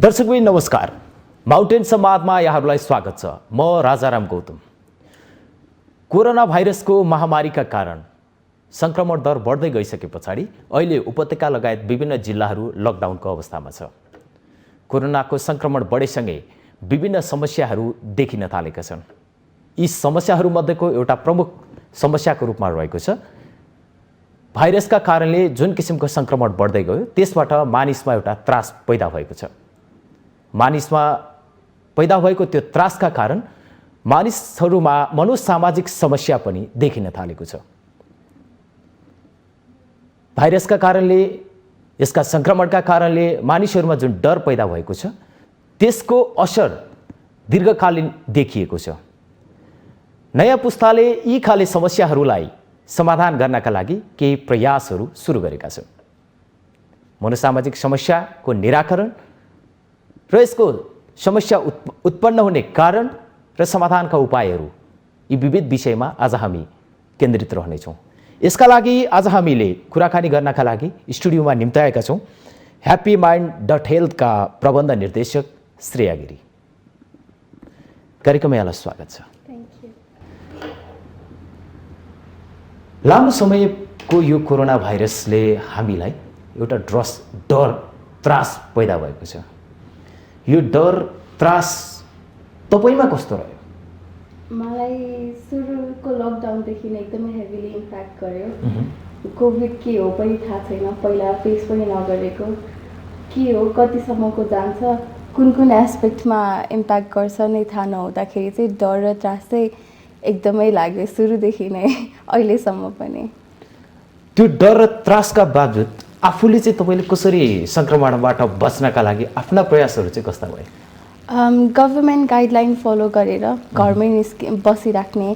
दर्शकबिन नमस्कार। माउन्टेन संवादमा यहाँहरूलाई स्वागत छ। म राजाराम गौतम। कोरोना भाइरसको महामारीका कारण संक्रमण दर बढ्दै गइसके पछाडि अहिले उपत्यका लगायत विभिन्न जिल्लाहरू लकडाउनको अवस्थामा छ। कोरोनाको संक्रमण बढेसँगै विभिन्न समस्याहरू देखिन थालेका छन्। यी समस्याहरूमध्येको एउटा प्रमुख समस्याको रूपमा रहेको छ भाइरसका कारणले जुन किसिमको संक्रमण बढ्दै गयो त्यसबाट मानिसमा एउटा त्रास पैदा भएको छ। मानिसमा पैदा भएको त्यो त्रासका कारण मानिसहरूमा मनोसामाजिक समस्या पनि देखिन थालेको छ। भाइरसका कारणले, यसका संक्रमणका कारणले मानिसहरूमा जुन डर पैदा भएको छ त्यसको असर दीर्घकालीन देखिएको छ। नयाँ पुस्ताले यी खाले समस्याहरूलाई समाधान गर्नका लागि केही प्रयासहरू सुरु गरेका छन्। मनोसामाजिक समस्याको निराकरण र यसको समस्या उत्पन्न हुने कारण र समाधानका उपायहरू, यी विविध विषयमा आज हामी केन्द्रित रहनेछौँ। यसका लागि आज हामीले कुराकानी गर्नका लागि स्टुडियोमा निम्ताएका छौँ ह्याप्पी माइन्ड डट हेल्थका प्रबन्ध निर्देशक श्रेया गिरी। कार्यक्रममा यहाँलाई स्वागत छ। लामो समयको यो कोरोना भाइरसले हामीलाई एउटा डर, त्रास पैदा भएको छ। यो डर, त्रास तपाईमा कस्तो रह्यो? मलाई सुरुको लकडाउनदेखि नै एकदमै हेभिली इम्प्याक्ट गर्यो। कोभिड के हो पनि थाहा छैन, पहिला फेस पनि नगरेको, के हो कतिसम्मको जान्छ, कुन एस्पेक्टमा इम्प्याक्ट गर्छ नै थाहा नहुँदाखेरि चाहिँ डर र त्रास चाहिँ एकदमै लाग्यो सुरुदेखि नै अहिलेसम्म पनि। त्यो डर र त्रासका बावजुद आफूले चाहिँ तपाईले कसरी संक्रमणबाट बच्नका लागि आफ्ना प्रयासहरू चाहिँ कस्ता भए? गभर्मेन्ट गाइडलाइन फलो गरेर घरमै बसिराख्ने,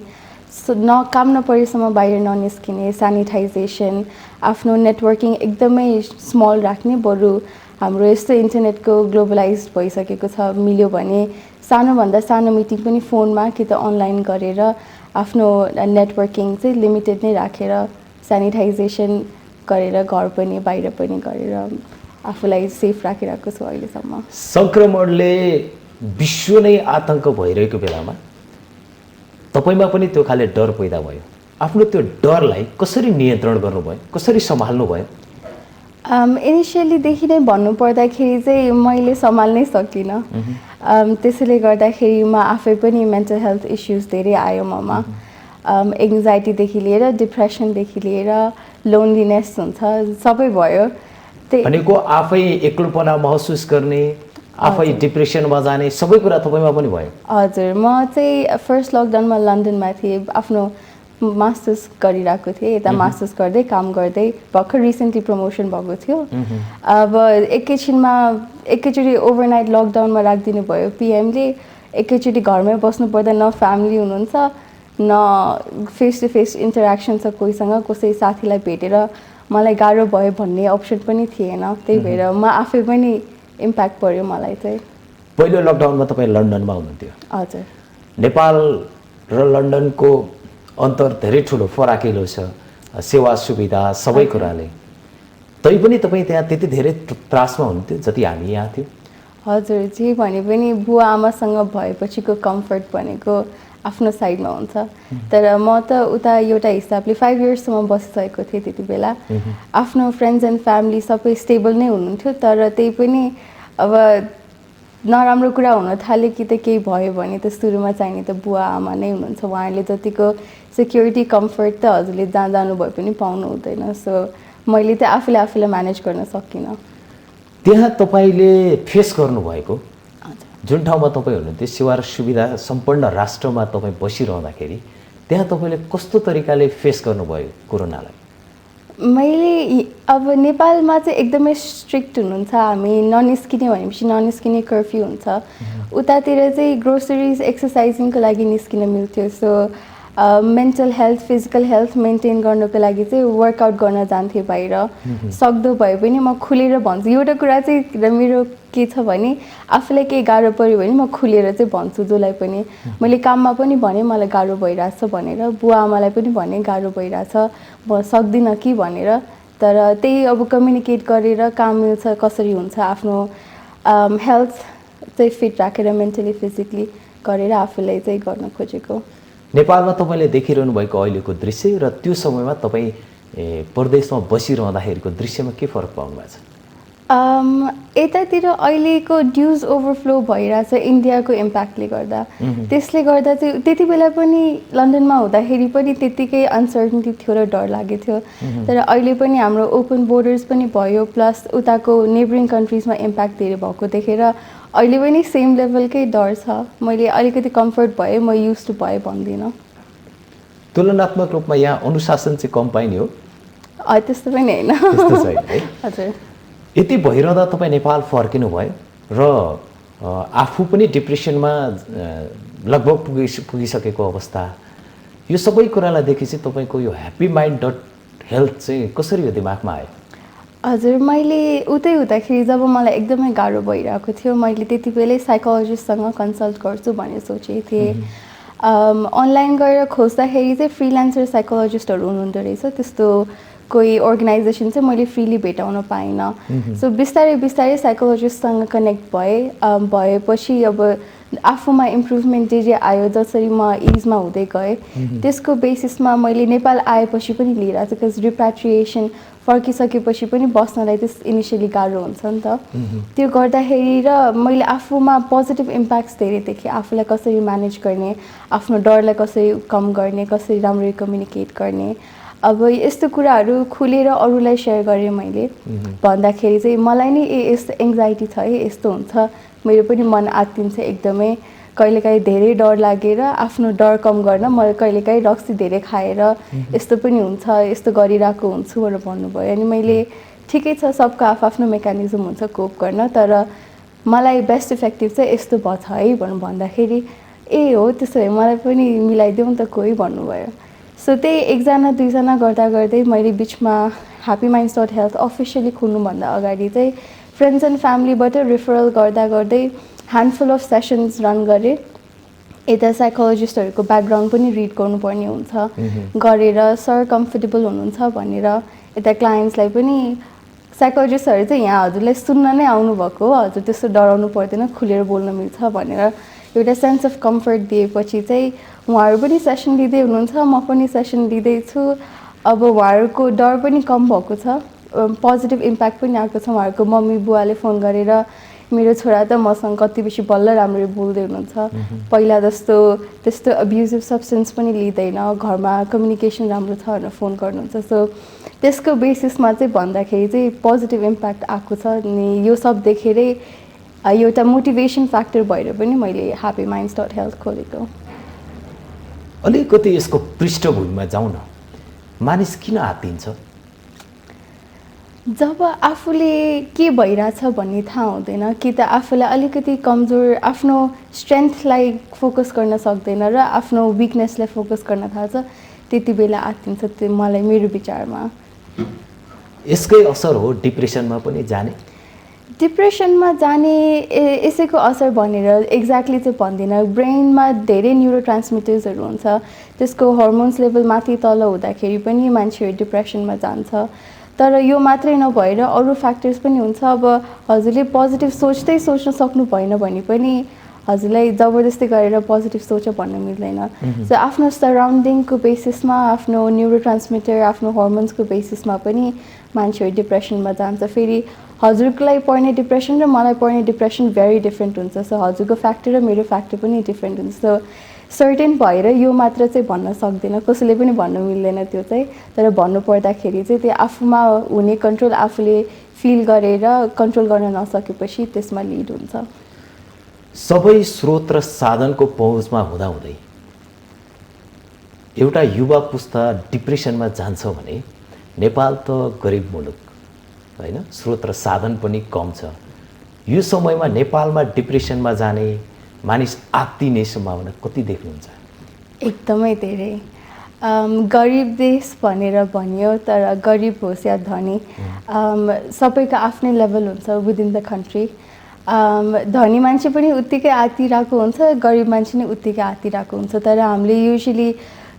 काम नपरेसम्म बाहिर ननिस्किने, सेनिटाइजेसन, आफ्नो नेटवर्किङ एकदमै स्मल राख्ने। बरु हाम्रो यस्तो इन्टरनेटको ग्लोबलाइज भइसकेको छ, मिल्यो भने सानोभन्दा सानो मिटिङ पनि फोनमा कि त अनलाइन गरेर आफ्नो नेटवर्किङ चाहिँ लिमिटेड नै राखेर सेनिटाइजेसन गरेर घर पनि बाहिर पनि गरेर आफूलाई सेफ राखिरहेको छु अहिलेसम्म। संक्रमणले विश्व नै आतंक भइरहेको बेलामा तपाईमा पनि त्यो खाले डर पैदा भयो। आफ्नो त्यो डरलाई कसरी नियन्त्रण गर्नुभयो, कसरी सम्हाल्नुभयो? इनिसियलीदेखि नै भन्नुपर्दाखेरि चाहिँ मैले सम्हाल्नै सकिनँ। त्यसैले गर्दाखेरि म आफै पनि मेन्टल हेल्थ इस्युज धेरै आयो ममा। एङ्जाइटीदेखि लिएर डिप्रेसनदेखि लिएर लोनलिनेस हुन्छ, सबै भयो। भनेको आफै एक्लोपना महसुस गर्ने, आफै डिप्रेसनमा जाने, सबै कुरा तपाईँमा पनि भयो? हजुर, म चाहिँ फर्स्ट लकडाउनमा लन्डनमा थिएँ, आफ्नो मास्टर्स गरिरहेको थिएँ। यता मास्टर्स गर्दै काम गर्दै भर्खर रिसेन्टली प्रमोसन भएको थियो। अब एकैचोटि ओभरनाइट लकडाउनमा राखिदिनु भयो पिएमले। एकैचोटि घरमै बस्नु पर्दा न फ्यामिली हुनुहुन्छ, न फेस टु फेस इन्टरेक्सन छ कोहीसँग, कसै साथीलाई भेटेर मलाई गाह्रो भयो भन्ने अप्सन पनि थिएन। त्यही भएर म आफै पनि इम्प्याक्ट पर्यो मलाई चाहिँ। पहिलो लकडाउनमा तपाईँ लन्डनमा हुनुहुन्थ्यो? हजुर। नेपाल र लन्डनको अन्तर धेरै ठुलो फराकिलो छ, सेवा सुविधा सबै कुराले। तैपनि तपाईँ त्यहाँ त्यति धेरै त्रासमा हुनुहुन्थ्यो जति हामी यहाँ थियौँ? हजुर, जे भने पनि बुवा आमासँग भएपछिको कम्फर्ट भनेको आफ्नो साइडमा हुन्छ। तर म त उता एउटा हिसाबले 5 इयर्ससम्म बसिसकेको थिएँ त्यति बेला। आफ्नो फ्रेन्ड्स एन्ड फ्यामिली सबै स्टेबल नै हुनुहुन्थ्यो, तर त्यही पनि अब नराम्रो कुरा हुन थाल्यो कि त केही भयो भने त सुरुमा चाहिने त बुवा आमा नै हुनुहुन्छ। उहाँहरूले जतिको सेक्युरिटी कम्फर्ट त हजुरले जहाँ जानुभयो पनि पाउनु हुँदैन। सो मैले त आफूलाई म्यानेज गर्न सकिनँ। त्यहाँ तपाईँले फेस गर्नुभएको जुन ठाउँमा तपाईँ हुनुहुन्थ्यो, सेवा र सुविधा सम्पन्न राष्ट्रमा तपाईँ बसिरहँदाखेरि त्यहाँ तपाईँले कस्तो तरिकाले फेस गर्नुभयो कोरोनालाई? मैले अब नेपालमा चाहिँ एकदमै स्ट्रिक्ट हुनुहुन्छ। हामी ननिस्किने भनेपछि ननिस्किने कर्फ्यू हुन्छ। उतातिर चाहिँ ग्रोसरिज एक्सर्साइजिङको लागि निस्किन मिल्थ्यो। So mental health, physical health maintain गर्नको लागि चाहिँ वर्कआउट गर्न जान्थेँ बाहिर। सक्दो भए पनि म खुलेर भन्छु। एउटा कुरा चाहिँ मेरो के छ भने आफूलाई केही गाह्रो पऱ्यो भने म खुलेर चाहिँ भन्छु जसलाई पनि। मैले काममा पनि भने मलाई गाह्रो भइरहेछ भनेर, बुवा आमालाई पनि भने गाह्रो भइरहेछ, म सक्दिनँ कि भनेर। तर त्यही अब कम्युनिकेट गरेर काम मिल्छ कसरी हुन्छ आफ्नो हेल्थ चाहिँ फिट राखेर मेन्टली फिजिकली गरेर आफूलाई चाहिँ गर्न खोजेको। नेपालमा तपाईँले देखिरहनु भएको अहिलेको दृश्य र त्यो समयमा तपाईँ परदेशमा बसिरहँदाखेरिको दृश्यमा के फरक पाउनु भएको छ? यतातिर अहिलेको न्युज ओभरफ्लो भइरहेछ इन्डियाको इम्प्याक्टले गर्दा। त्यसले गर्दा चाहिँ त्यति बेला पनि लन्डनमा हुँदाखेरि पनि त्यत्तिकै अनसर्टेनिटी थियो र डर लागेको थियो। तर अहिले पनि हाम्रो ओपन बोर्डर्स पनि भयो, प्लस उताको नेबरिङ कन्ट्रिजमा इम्प्याक्ट धेरै भएको देखेर अहिले पनि सेम लेभलकै डर छ। मैले अलिकति कम्फर्ट भएँ, म युज टु भएँ भन्दिनँ। तुलनात्मक रूपमा यहाँ अनुशासन चाहिँ कम पाइने हो? त्यस्तो पनि होइन। त्यस्तो छैन है? हजुर। यति भइरहँदा तपाईँ नेपाल फर्किनु भयो र आफू पनि डिप्रेसनमा लगभग पुगिसकेको अवस्था, यो सबै कुरालाई देखेपछि तपाईँको यो ह्याप्पी माइन्ड डट हेल्थ चाहिँ कसरी यो दिमागमा आयो? हजुर, मैले उतै हुँदाखेरि जब मलाई एकदमै गाह्रो भइरहेको थियो, मैले त्यति बेलै साइकोलोजिस्टसँग कन्सल्ट गर्छु भनेर सोचेको थिएँ। अनलाइन गएर खोज्दाखेरि चाहिँ फ्रिल्यान्सर साइकोलोजिस्टहरू हुनुहुँदो रहेछ, त्यस्तो कोही अर्गनाइजेसन चाहिँ मैले फ्रीली भेटाउन पाइनँ। सो बिस्तारै बिस्तारै साइकोलोजिस्टसँग कनेक्ट भएपछि अब आफूमा इम्प्रुभमेन्ट जे आयो, जसरी म इजमा हुँदै गएँ त्यसको बेसिसमा मैले नेपाल आएपछि पनि लिइरहेको छु। बिकज रिप्याट्रिएसन फर्किसकेपछि पनि बस्नलाई त्यस इनिसियली गाह्रो हुन्छ नि त। त्यो गर्दाखेरि र मैले आफूमा पोजिटिभ इम्प्याक्ट्स धेरै देखेँ। आफूलाई कसरी म्यानेज गर्ने, आफ्नो डरलाई कसरी कम गर्ने, कसरी राम्ररी कम्युनिकेट गर्ने। अब यस्तो कुराहरू खुलेर अरूलाई सेयर गरेँ मैले भन्दाखेरि चाहिँ मलाई नै यस्तो एङ्जाइटी छ है, यस्तो हुन्छ, मेरो पनि मन आत्तिन्छ एकदमै। कहिलेकाहीँ धेरै डर लागेर आफ्नो डर कम गर्न म कहिलेकाहीँ रक्सी धेरै खाएर यस्तो पनि हुन्छ, यस्तो गरिरहेको हुन्छु भनेर भन्नुभयो। अनि मैले ठिकै छ, सबको आफ्नो मेकानिजम हुन्छ कोप गर्न, तर मलाई बेस्ट इफेक्टिभ चाहिँ यस्तो भएछ है भनेर भन्दाखेरि ए हो त्यसो भए मलाई पनि मिलाइदेऊ नि त कोही भन्नुभयो। सो त्यही एकजना दुईजना गर्दा गर्दै मैले बिचमा happy minds dot health officially खोल्नुभन्दा अगाडि चाहिँ फ्रेन्ड्स एन्ड फ्यामिलीबाट रिफरल गर्दा गर्दै ह्यान्डफुल अफ सेसन्स रन गरेँ। यता साइकोलोजिस्टहरूको ब्याकग्राउन्ड पनि रिड गर्नुपर्ने हुन्छ गरेर सर कम्फर्टेबल हुनुहुन्छ भनेर यता क्लाइन्ट्सलाई पनि साइकोलोजिस्टहरू चाहिँ यहाँ हजुरलाई सुन्न नै आउनुभएको हो, हजुर त्यस्तो डराउनु पर्दैन, खुलेर बोल्न मिल्छ भनेर एउटा सेन्स अफ कम्फर्ट दिएपछि चाहिँ उहाँहरू पनि सेसन लिँदै हुनुहुन्छ, म पनि सेसन लिँदैछु। अब उहाँहरूको डर पनि कम भएको छ, पोजिटिभ इम्प्याक्ट पनि आएको छ। उहाँहरूको मम्मी बुवाले फोन गरेर मेरो छोरा त मसँग कति बेसी बल्ल राम्ररी बोल्दै हुनुहुन्छ, पहिला जस्तो त्यस्तो अब्युजिभ सब्सटेन्स पनि लिँदैन, घरमा कम्युनिकेसन राम्रो छ भनेर फोन गर्नुहुन्छ। सो त्यसको बेसिसमा चाहिँ भन्दाखेरि चाहिँ पोजिटिभ इम्प्याक्ट आएको छ। अनि यो सब देखेरै एउटा मोटिभेसन फ्याक्टर भएर पनि मैले ह्याप्पी माइन्ड्स डट हेल्थ खोलेको। अलिकति यसको पृष्ठभूमिमा जाउँ न, मानिस किन आत्तिन्छ? जब आफूले के भइरहेछ भन्ने थाहा हुँदैन, कि त आफूलाई अलिकति कमजोर, आफ्नो स्ट्रेन्थलाई फोकस गर्न सक्दैन र आफ्नो विकनेसलाई फोकस गर्न थाल्छ, त्यति बेला आत्तिन्छ। त्यो मलाई मेरो विचारमा यसकै असर हो डिप्रेसनमा पनि जाने? डिप्रेसनमा जाने यसैको असर भनेर एक्ज्याक्टली चाहिँ भन्दिनँ। ब्रेनमा धेरै न्युरो ट्रान्समिटर्सहरू हुन्छ, त्यसको हर्मोन्स लेभल माथि तल हुँदाखेरि पनि मान्छेहरू डिप्रेसनमा जान्छ। तर यो मात्रै नभएर अरू फ्याक्टर्स पनि हुन्छ। अब हजुरले पोजिटिभ सोच्न सक्नु भएन भने पनि हजुरलाई जबरजस्ती गरेर पोजिटिभ सोच भन्न मिल्दैन। सो आफ्नो सराउन्डिङको बेसिसमा, आफ्नो न्युरो ट्रान्समिटर, आफ्नो हर्मोन्सको बेसिसमा पनि मान्छेहरू डिप्रेसनमा जान्छ। फेरि हजुरलाई पर्ने डिप्रेसन र मलाई पर्ने डिप्रेसन भेरी डिफ्रेन्ट हुन्छ। सो हजुरको फ्याक्टर र मेरो फ्याक्टर पनि डिफ्रेन्ट हुन्छ। सो सर्टेन भएर यो मात्र चाहिँ भन्न सक्दैन, कसैले पनि भन्न मिल्दैन त्यो चाहिँ। तर भन्नु पर्दाखेरि चाहिँ त्यो आफूमा हुने कन्ट्रोल आफूले फिल गरेर कन्ट्रोल गर्न नसकेपछि त्यसमा लिड हुन्छ। सबै स्रोत र साधनको पहुँचमा हुँदाहुँदै एउटा युवा पुस्ता डिप्रेसनमा जान्छ भने नेपाल त गरिब मुलुक होइन, स्रोत र साधन पनि कम छ। यो समयमा नेपालमा डिप्रेसनमा जाने मानिस आत्तिने सम्भावना कति देख्नुहुन्छ? एकदमै धेरै। गरिब देश भनेर भनियो, तर गरिब होस् या धनी, सबैको आफ्नै लेभल हुन्छ विदिन द कन्ट्री। धनी मान्छे पनि उत्तिकै आत्तिरहेको हुन्छ, गरिब मान्छे नै उत्तिकै आत्तिरहेको हुन्छ। तर हामीले युजली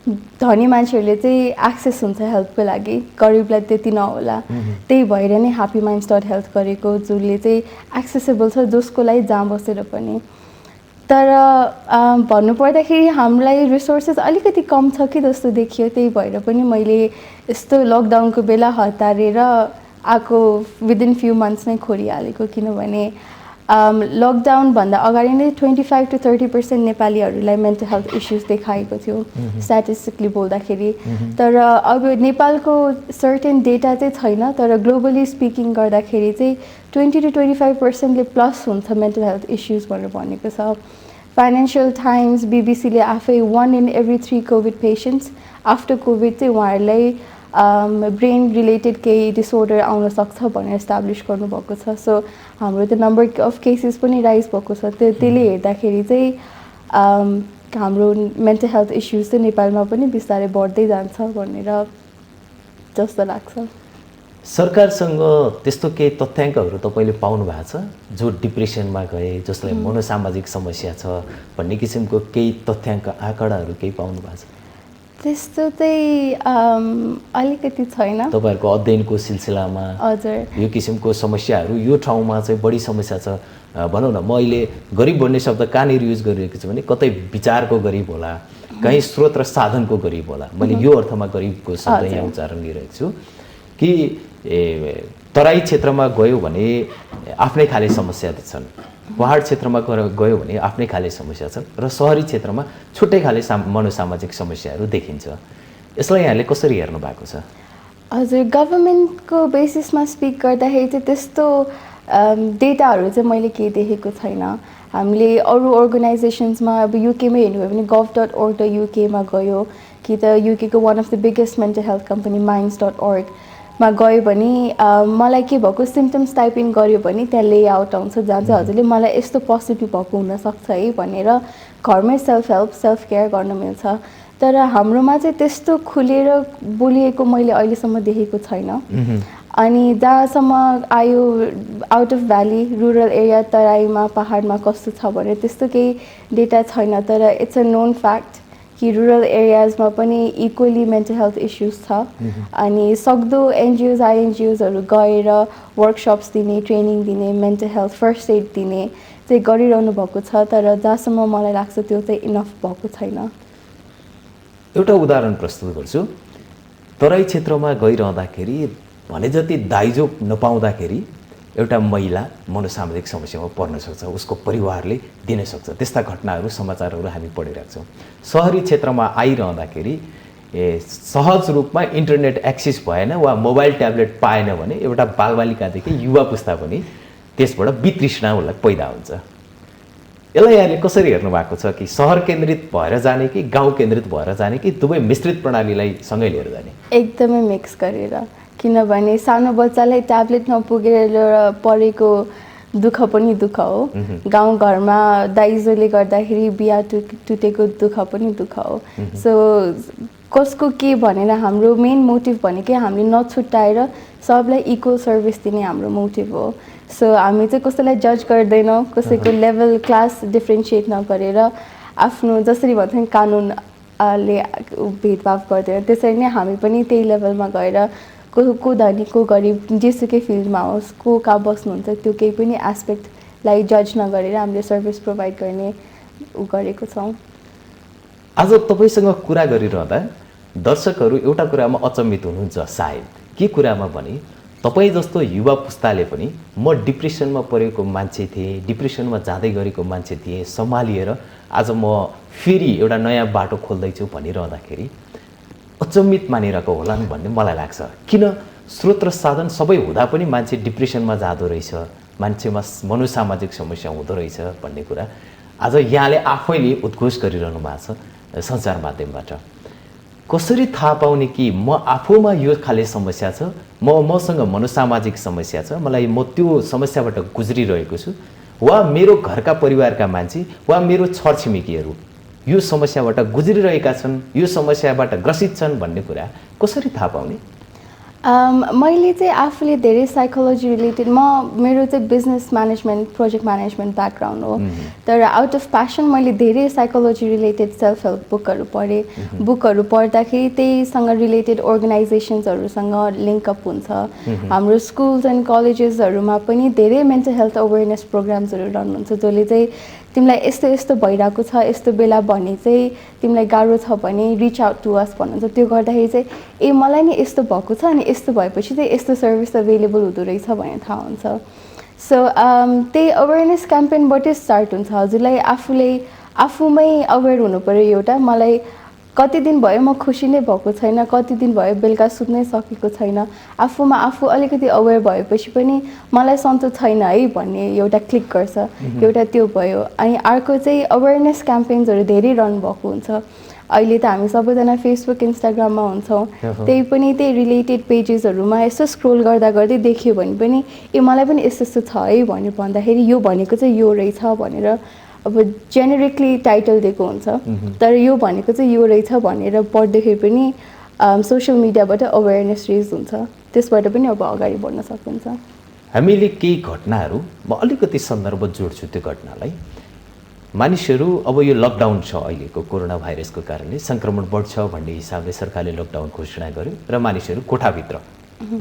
धनी मान्छेहरूले चाहिँ एक्सेस हुन्छ हेल्पको लागि, गरिबलाई त्यति नहोला। त्यही भएर नै ह्याप्पी माइन्ड्स डट हेल्थ गरेको, जसले चाहिँ एक्सेसेबल छ जसको लागि जहाँ बसेर पनि। तर भन्नुपर्दाखेरि हामीलाई रिसोर्सेस अलिकति कम छ कि जस्तो देखियो, त्यही भएर पनि मैले यस्तो लकडाउनको बेला हतारेर आएको विदिन फ्यु मन्थ्स नै खोलिहालेको, किनभने लकडाउनभन्दा अगाडि नै 25 to 30% नेपालीहरूलाई मेन्टल हेल्थ इस्युज देखाएको थियो स्ट्याटिस्टिकली बोल्दाखेरि। तर अब नेपालको सर्टेन डेटा चाहिँ छैन, तर ग्लोबली स्पिकिङ गर्दाखेरि चाहिँ 20 to 25%ले प्लस हुन्छ मेन्टल हेल्थ इस्युज भनेर भनेको छ। फाइनेन्सियल टाइम्स, बिबिसीले आफै 1 in every 3 covid patients after covid चाहिँ उहाँहरूलाई ब्रेन रिलेटेड केही डिसअर्डर आउन सक्छ भनेर इस्टाब्लिस गर्नुभएको छ। सो हाम्रो त नम्बर अफ केसेस पनि राइज भएको छ, त्यसले हेर्दाखेरि चाहिँ हाम्रो मेन्टल हेल्थ इस्युज चाहिँ नेपालमा पनि बिस्तारै बढ्दै जान्छ भनेर जस्तो लाग्छ। सरकारसँग त्यस्तो केही तथ्याङ्कहरू तपाईँले पाउनु भएको छ जो डिप्रेसनमा गए, जसलाई मनोसामाजिक समस्या छ भन्ने किसिमको केही तथ्याङ्क आँकडाहरू केही पाउनु भएको छ? त्यस्तो चाहिँ अलिकति छैन। तपाईँहरूको अध्ययनको सिलसिलामा हजुर यो किसिमको समस्याहरू यो ठाउँमा चाहिँ बढी समस्या छ भनौँ न। म अहिले गरिब भन्ने शब्द कहाँनिर युज गरिरहेको छु भने कतै विचारको गरिब होला, कहीँ स्रोत र साधनको गरिब होला। मैले यो अर्थमा गरिबको शब्द यहाँ उच्चारण गरिरहेको छु कि तराई क्षेत्रमा गयो भने आफ्नै खाले समस्या छन्, पहाड क्षेत्रमा गयो भने आफ्नै खाले समस्या छन् र सहरी क्षेत्रमा छुट्टै खाले मनोसामाजिक समस्याहरू देखिन्छ। यसलाई यहाँले कसरी हेर्नु भएको छ? हजुर, गभर्मेन्टको बेसिसमा स्पिक गर्दाखेरि चाहिँ त्यस्तो डेटाहरू चाहिँ मैले केही देखेको छैन। हामीले अरू अर्गनाइजेसन्समा अब युकेमै हेर्नुभयो भने gov.org.uk मा गयो कि त युकेको one of the biggest mental health company minds.org मा गयो भने मलाई के भएको सिम्टम्स टाइप इन गर्यो भने त्यहाँ लेआउट आउँछ जहाँ चाहिँ हजुरले मलाई यस्तो पोजिटिभ भएको हुनसक्छ है भनेर घरमै सेल्फ हेल्प सेल्फ केयर गर्न मिल्छ। तर हाम्रोमा चाहिँ त्यस्तो खुलेर बोलिएको मैले अहिलेसम्म देखेको छैन। अनि जहाँसम्म आयो out of valley, rural area, तराईमा, पहाडमा कस्तो छ भने त्यस्तो केही डेटा छैन। तर इट्स अ नोन फ्याक्ट कि रुरल एरियाजमा पनि इक्वली मेन्टल हेल्थ इस्युज छ। अनि सक्दो एनजिओज आइएनजिओजहरू गएर वर्कसप्स दिने, ट्रेनिङ दिने, मेन्टल हेल्थ फर्स्ट एड दिने चाहिँ गरिरहनु भएको छ। तर जहाँसम्म मलाई लाग्छ त्यो चाहिँ इनफ भएको छैन। एउटा उदाहरण प्रस्तुत गर्छु। तराई क्षेत्रमा गइरहँदाखेरि भने जति दाइजो नपाउँदाखेरि एउटा महिला मनोसामाजिक समस्यामा पर्न सक्छ, उसको परिवारले दिन सक्छ। त्यस्ता घटनाहरू समाचारहरू हामी पढिरहेको छौँ। सहरी क्षेत्रमा आइरहँदाखेरि सहज रूपमा इन्टरनेट एक्सेस भएन वा मोबाइल ट्याब्लेट पाएन भने एउटा बालबालिकादेखि युवा पुस्ता पनि त्यसबाट वितृष्णा उसलाई पैदा हुन्छ। यसलाई यहाँले कसरी हेर्नु भएको छ कि सहर केन्द्रित भएर जाने कि गाउँ केन्द्रित भएर जाने कि दुवै मिश्रित प्रणालीलाई सँगै लिएर जाने? एकदमै मिक्स गरेर, किनभने सानो बच्चालाई ट्याब्लेट नपुगेर परेको दुःख पनि दुःख हो। गाउँघरमा दाइजोले गर्दाखेरि बिहा टुटेको दुःख पनि दुःख हो। सो कसको के भनेर हाम्रो मेन मोटिभ भनेकै हामीले नछुट्याएर सबलाई इक्वल सर्भिस दिने हाम्रो मोटिभ हो। सो हामी चाहिँ कसैलाई जज गर्दैनौँ, कसैको लेभल क्लास डिफ्रेन्सिएट नगरेर आफ्नो जसरी भन्छौँ कानुनले भेदभाव गर्दैन त्यसरी नै हामी पनि त्यही लेभलमा गएर को धनी को गरिब जेसुकै फिल्डमा होस्, को कहाँ बस्नुहुन्छ त्यो केही पनि एस्पेक्टलाई जज नगरेर हामीले सर्भिस प्रोभाइड गर्ने गरेको छौँ। आज तपाईँसँग कुरा गरिरहँदा दर्शकहरू एउटा कुरामा अचम्मित हुनुहुन्छ सायद। के कुरामा भने तपाईँ जस्तो युवा पुस्ताले पनि म डिप्रेसनमा परेको मान्छे थिएँ, डिप्रेसनमा जाँदै गरेको मान्छे थिएँ, सम्हालिएर आज म फेरि एउटा नयाँ बाटो खोल्दैछु भनिरहँदाखेरि अचम्मित मानिरहेको होला नि भन्ने मलाई लाग्छ। किन स्रोत र साधन सबै हुँदा पनि मान्छे डिप्रेसनमा जाँदो रहेछ, मान्छेमा मनोसामाजिक समस्या हुँदो रहेछ भन्ने कुरा आज यहाँले आफैले उद्घोष गरिरहनु भएको छ सञ्चार माध्यमबाट। कसरी थाहा पाउने कि म आफूमा यो खाले समस्या छ, मसँग मनोसामाजिक समस्या छ, मलाई म त्यो समस्याबाट गुज्रिरहेको छु, वा मेरो घरका परिवारका मान्छे वा मेरो छरछिमेकीहरू यो समस्याबाट गुज्रिरहेका छन्, यो समस्याबाट ग्रसित छन् भन्ने कुरा कसरी थाहा पाउने? मैले चाहिँ आफूले धेरै साइकोलोजी रिलेटेड मेरो चाहिँ business management project management background हो तर आउट अफ प्यासन मैले धेरै साइकोलोजी रिलेटेड सेल्फ हेल्प बुकहरू पढेँ बुकहरू पढ्दाखेरि त्यहीसँग रिलेटेड अर्गनाइजेसन्सहरूसँग लिङ्कअप हुन्छ हाम्रो स्कुल्स एन्ड कलेजेसहरूमा पनि धेरै मेन्टल हेल्थ अवेरनेस प्रोग्राम्सहरू रन हुन्छ जसले चाहिँ तिमीलाई यस्तो यस्तो भइरहेको छ यस्तो बेला भने चाहिँ तिमीलाई गाह्रो छ भने रिच आउट टु अस भन्नुहुन्छ त्यो गर्दाखेरि चाहिँ ए मलाई नि यस्तो भएको छ अनि यस्तो भएपछि चाहिँ यस्तो सर्भिस अभाइलेबल हुँदो रहेछ भन्ने थाहा हुन्छ सो त्यही अवेरनेस क्याम्पेनबाटै स्टार्ट हुन्छ हजुरलाई आफूमै अवेर हुनु पऱ्यो एउटा मलाई कति दिन भयो म खुसी नै भएको छैन कति दिन भयो बेलुका सुत्नै सकेको छैन आफूमा आफू अलिकति अवेर भएपछि पनि मलाई सन्तोष छैन है भन्ने एउटा क्लिक गर्छ एउटा त्यो भयो अनि अर्को चाहिँ अवेरनेस क्याम्पेन्सहरू धेरै रन भएको हुन्छ अहिले त हामी सबैजना फेसबुक इन्स्टाग्राममा हुन्छौँ त्यही पनि त्यही रिलेटेड पेजेसहरूमा यसो स्क्रोल गर्दा गर्दै देखियो भने पनि ए मलाई पनि यस्तो यस्तो छ है भनेर भन्दाखेरि यो भनेको चाहिँ यो रहेछ भनेर अब जेनेरिकली टाइटल दिएको हुन्छ तर यो भनेको चाहिँ यो रहेछ भनेर पढ्दाखेरि पनि सोसियल मिडियाबाट अवेरनेस रेज हुन्छ त्यसबाट पनि अब अगाडि बढ्न सकिन्छ हामीले केही घटनाहरू म अलिकति सन्दर्भ जोड्छु त्यो घटनालाई मानिसहरू अब यो लकडाउन छ अहिलेको कोरोना भाइरसको कारणले सङ्क्रमण बढ्छ भन्ने हिसाबले सरकारले लकडाउन घोषणा गर्यो र मानिसहरू कोठाभित्र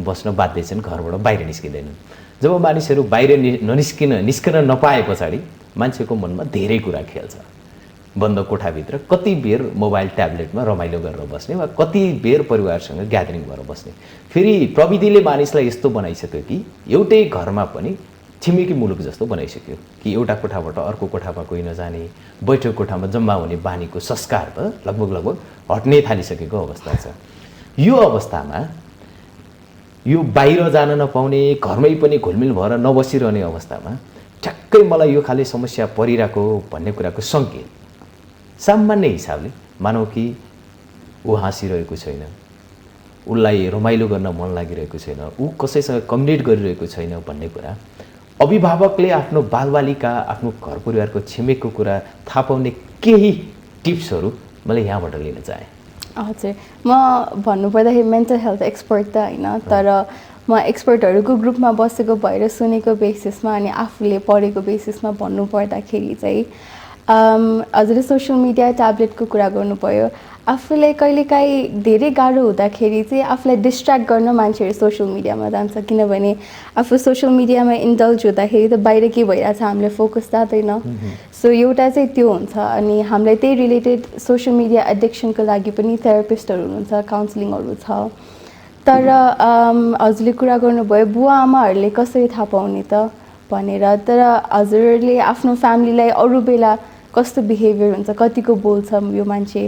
बस्न बाध्य छन् घरबाट बाहिर निस्किँदैनन् जब मानिसहरू बाहिर निस्किन नपाए पछाडि मान्छेको मनमा धेरै कुरा खेल्छ बन्द कोठाभित्र कति बेर मोबाइल ट्याब्लेटमा रमाइलो गरेर बस्ने वा कति बेर परिवारसँग ग्यादरिङ गरेर बस्ने फेरि प्रविधिले मानिसलाई यस्तो बनाइसक्यो कि एउटै घरमा पनि छिमेकी मुलुक जस्तो बनाइसक्यो कि एउटा कोठाबाट अर्को कोठामा कोही नजाने बैठक कोठामा जम्मा हुने बानीको संस्कार त लगभग हट्नै थालिसकेको अवस्था छ यो अवस्थामा यो बाहिर जान नपाउने घरमै पनि घुलमिल भएर नबसिरहने अवस्थामा ठ्याक्कै मलाई यो खाले समस्या परिरहेको भन्ने कुराको सङ्केत सामान्य हिसाबले मानौ कि ऊ हाँसिरहेको छैन उसलाई रमाइलो गर्न मन लागिरहेको छैन ऊ कसैसँग कम्युनिकेट गरिरहेको छैन भन्ने कुरा अभिभावकले आफ्नो बालबालिका आफ्नो घर परिवारको छिमेकको कुरा थाहा पाउने केही टिप्सहरू मैले यहाँबाट लिन चाहेँ हजुर म भन्नुपर्दाखेरि मेन्टल हेल्थ एक्सपर्ट त होइन तर म एक्सपर्टहरूको ग्रुपमा बसेको भएर सुनेको बेसिसमा अनि आफूले पढेको बेसिसमा भन्नुपर्दाखेरि चाहिँ हजुरले सोसियल मिडिया ट्याब्लेटको कुरा गर्नुभयो आफूलाई कहिलेकाहीँ धेरै गाह्रो हुँदाखेरि चाहिँ आफूलाई डिस्ट्र्याक्ट गर्न मान्छेहरू सोसियल मिडियामा जान्छ किनभने आफू सोसियल मिडियामा इन्डल्ज हुँदाखेरि त बाहिर के भइरहेछ हामीले फोकस जाँदैन सो एउटा चाहिँ त्यो हुन्छ अनि हामीलाई त्यही रिलेटेड सोसियल मिडिया एडिक्सनको लागि पनि थेरापिस्टहरू हुनुहुन्छ काउन्सिलिङहरू छ तर हजुरले कुरा गर्नुभयो बुवा आमाहरूले कसरी थाहा पाउने त भनेर तर हजुरहरूले आफ्नो फ्यामिलीलाई अरू बेला कस्तो बिहेभियर हुन्छ कतिको बोल्छ यो मान्छे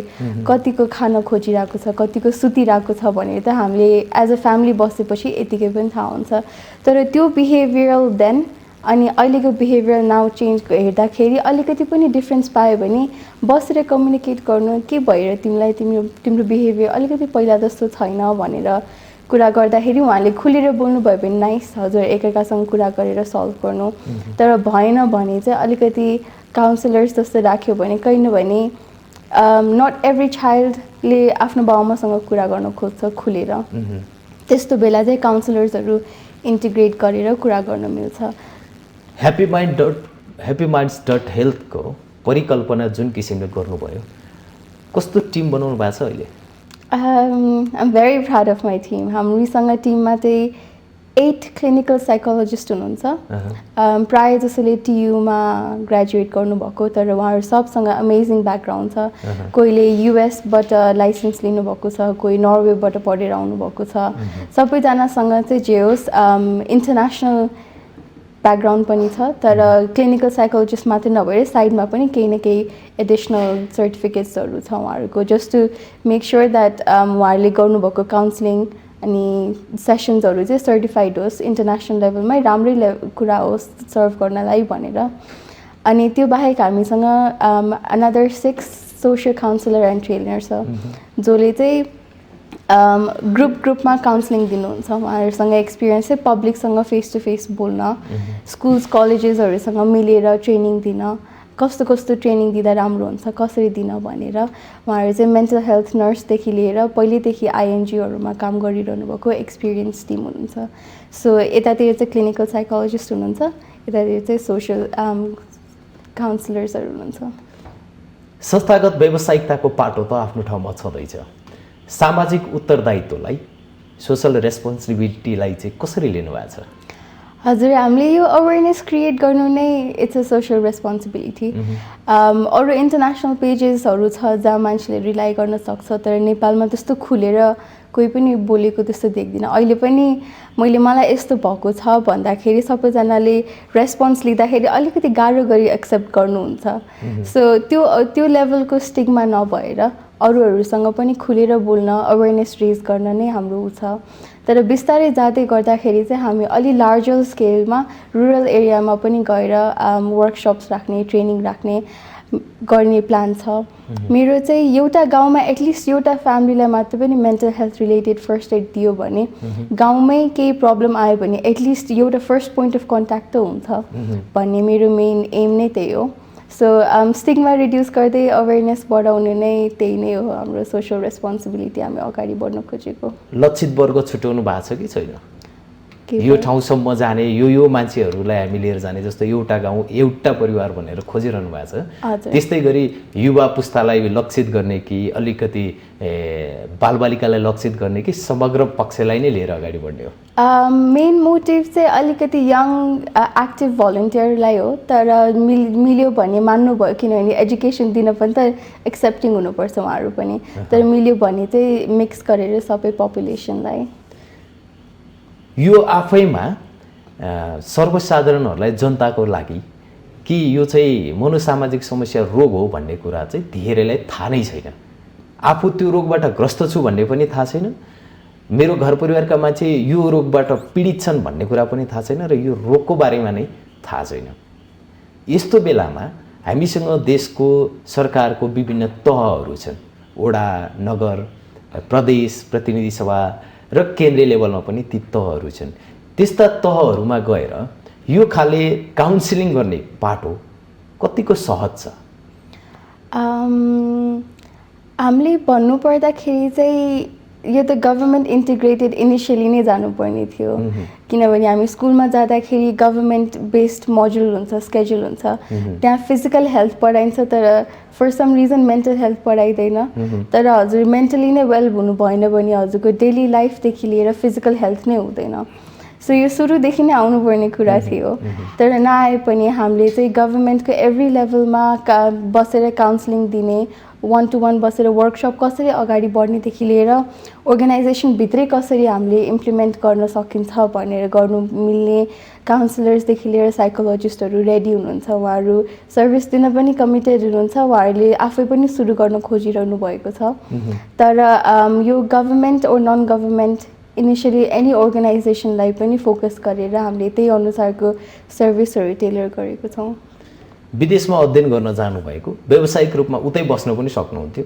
कतिको खान खोजिरहेको छ कतिको सुतिरहेको छ भनेर त हामीले एज अ फ्यामिली बसेपछि यतिकै पनि थाहा हुन्छ तर त्यो बिहेभियरल देन अनि अहिलेको बिहेभियर नाउ चेन्ज हेर्दाखेरि अलिकति पनि डिफ्रेन्स पायो भने बसेर कम्युनिकेट गर्नु के भएर तिमीलाई तिम्रो बिहेभियर अलिकति पहिला जस्तो छैन भनेर कुरा गर्दाखेरि उहाँले खुलेर बोल्नुभयो भने नाइस हजुर एकअर्कासँग कुरा गरेर सल्भ गर्नु तर भएन भने चाहिँ अलिकति काउन्सिलर्स जस्तो राख्यो भने किनभने नट एभ्री चाइल्डले आफ्नो बाबुआमासँग कुरा गर्न खोज्छ खुलेर त्यस्तो बेला चाहिँ काउन्सिलर्सहरू इन्टिग्रेट गरेर कुरा गर्न मिल्छ ह्याप्पी माइन्ड्स डट हेल्थको परिकल्पना जुन किसिमले गर्नुभयो कस्तो टिम बनाउनु भएको छ अहिले I'm very proud of my team हामीसँग टिममा चाहिँ 8 क्लिनिकल साइकोलोजिस्ट हुनुहुन्छ प्रायः जसले टियुमा ग्रेजुएट गर्नुभएको तर उहाँहरू सबसँग अमेजिङ ब्याकग्राउन्ड छ कोहीले युएसबाट लाइसेन्स लिनुभएको छ कोही नर्वेबाट पढेर आउनुभएको छ सबैजनासँग चाहिँ जे होस् इन्टरनेसनल ब्याकग्राउन्ड पनि छ तर क्लिनिकल साइकोलोजिस्ट मात्रै नभएर साइडमा पनि केही न केही एडिसनल सर्टिफिकेट्सहरू छ उहाँहरूको just to make sure that उहाँहरूले गर्नुभएको काउन्सिलिङ अनि सेसन्सहरू चाहिँ सर्टिफाइड होस् इन्टरनेसनल लेभलमै राम्रै कुरा होस् सर्भ गर्नलाई भनेर अनि त्यो बाहेक हामीसँग another 6 social counsellor and trainer छ जसले चाहिँ ग्रुपमा काउन्सिलिङ दिनुहुन्छ उहाँहरूसँग एक्सपिरियन्स चाहिँ पब्लिकसँग फेस टु फेस बोल्न स्कुल्स कलेजेसहरूसँग मिलेर ट्रेनिङ दिन कस्तो कस्तो ट्रेनिङ दिँदा राम्रो हुन्छ कसरी दिन भनेर उहाँहरू चाहिँ मेन्टल हेल्थ नर्सदेखि लिएर पहिल्यैदेखि आइएनजिओहरूमा काम गरिरहनु भएको एक्सपिरियन्स टिम हुनुहुन्छ सो यतातिर चाहिँ क्लिनिकल साइकोलोजिस्ट हुनुहुन्छ यतातिर चाहिँ सोसियल काउन्सिलर्सहरू हुनुहुन्छ संस्थागत व्यावसायिकताको पाटो त आफ्नो ठाउँमा छँदैछ सामाजिक उत्तरदायित्वलाई सोसल रेस्पोन्सिबिलिटीलाई चाहिँ कसरी लिनुभएको छ हजुर हामीले यो अवेरनेस क्रिएट गर्नु नै इट्स अ सोसियल रेस्पोन्सिबिलिटी अरू इन्टरनेसनल पेजेसहरू छ जहाँ मान्छेले रिलाइ गर्न सक्छ तर नेपालमा त्यस्तो खुलेर कोही पनि बोलेको त्यस्तो देख्दिनँ अहिले पनि मलाई यस्तो भएको छ भन्दाखेरि सबैजनाले रेस्पोन्स लिँदाखेरि अलिकति गाह्रो गरी एक्सेप्ट गर्नुहुन्छ सो त्यो लेभलको स्टिग्मा नभएर अरूहरूसँग पनि खुलेर बोल्न अवेरनेस रेज गर्न नै हाम्रो छ तर बिस्तारै जाँदै गर्दाखेरि चाहिँ हामी अलि लार्जर स्केलमा रुरल एरियामा पनि गएर वर्कसप्स राख्ने ट्रेनिङ राख्ने गर्ने प्लान छ मेरो चाहिँ एउटा गाउँमा एटलिस्ट एउटा फ्यामिलीलाई मात्र पनि mental health related first aid दियो भने गाउँमै केही प्रब्लम आयो भने एटलिस्ट एउटा फर्स्ट पोइन्ट अफ कन्ट्याक्ट त हुन्छ भन्ने मेरो मेन एम नै त्यही हो सो स्टिग्मा रिड्युस गर्दै अवेरनेस बढाउने नै त्यही नै हो हाम्रो सोसियल रेस्पोन्सिबिलिटी हामी अगाडि बढ्न खोजेको लक्षित वर्ग छुट्याउनु भएको छ कि छैन यो ठाउँसम्म जाने यो मान्छेहरूलाई हामी लिएर जाने जस्तो एउटा गाउँ एउटा परिवार भनेर खोजिरहनु भएको छ त्यस्तै गरी युवा पुस्तालाई लक्षित गर्ने कि अलिकति बालबालिकालाई लक्षित गर्ने कि समग्र पक्षलाई नै लिएर अगाडि बढ्ने हो मेन मोटिभ चाहिँ अलिकति यङ एक्टिभ भलन्टियरलाई हो तर मिल्यो भने मान्नुभयो किनभने एजुकेसन दिन पनि त एक्सेप्टिङ हुनुपर्छ उहाँहरू पनि तर मिल्यो भने चाहिँ मिक्स गरेर सबै पपुलेसनलाई यो आफैमा सर्वसाधारणहरूलाई जनताको लागि कि यो चाहिँ मनोसामाजिक समस्या रोग हो भन्ने कुरा चाहिँ धेरैलाई थाहा नै छैन आफू त्यो रोगबाट ग्रस्त छु भन्ने पनि थाहा छैन मेरो घर परिवारका मान्छे यो रोगबाट पीडित छन् भन्ने कुरा पनि थाहा छैन र यो रोगको बारेमा नै थाहा छैन यस्तो बेलामा हामीसँग देशको सरकारको विभिन्न तहहरू छन् वडा नगर प्रदेश प्रतिनिधि सभा र केन्द्रीय लेभलमा पनि ती तहहरू छन् त्यस्ता तहहरूमा गएर यो खाले काउन्सिलिङ गर्ने बाटो कतिको सहज छ हामीले भन्नुपर्दाखेरि चाहिँ यो त गभर्मेन्ट इन्टिग्रेटेड इनिसियली नै जानुपर्ने थियो किनभने हामी स्कुलमा जाँदाखेरि गभर्मेन्ट बेस्ड मोड्युल हुन्छ स्केड्युल हुन्छ त्यहाँ फिजिकल हेल्थ पढाइन्छ तर for some reason mental health पढाइँदैन तर हजुर मेन्टली नै वेल हुनु भएन भने हजुरको डेली लाइफदेखि लिएर फिजिकल हेल्थ नै हुँदैन सो यो सुरुदेखि नै आउनुपर्ने कुरा थियो तर नआए पनि हामीले चाहिँ गभर्मेन्टको एभ्री लेभलमा बसेर काउन्सिलिङ दिने 1-to-1 बसेर वर्कसप कसरी अगाडि बढ्नेदेखि लिएर अर्गनाइजेसनभित्रै कसरी हामीले इम्प्लिमेन्ट गर्न सकिन्छ भनेर गर्नु मिल्ने काउन्सिलर्सदेखि लिएर साइकोलोजिस्टहरू रेडी हुनुहुन्छ उहाँहरू सर्भिस दिन पनि कमिटेड हुनुहुन्छ उहाँहरूले आफै पनि सुरु गर्न खोजिरहनु भएको छ तर यो गभर्मेन्ट और नन गभर्मेन्ट इनिसियली एनी अर्गनाइजेसनलाई पनि फोकस गरेर हामीले त्यही अनुसारको सर्भिसहरू टेलर गरेको छौँ विदेशमा अध्ययन गर्न जानुभएको व्यावसायिक रूपमा उतै बस्न पनि सक्नुहुन्थ्यो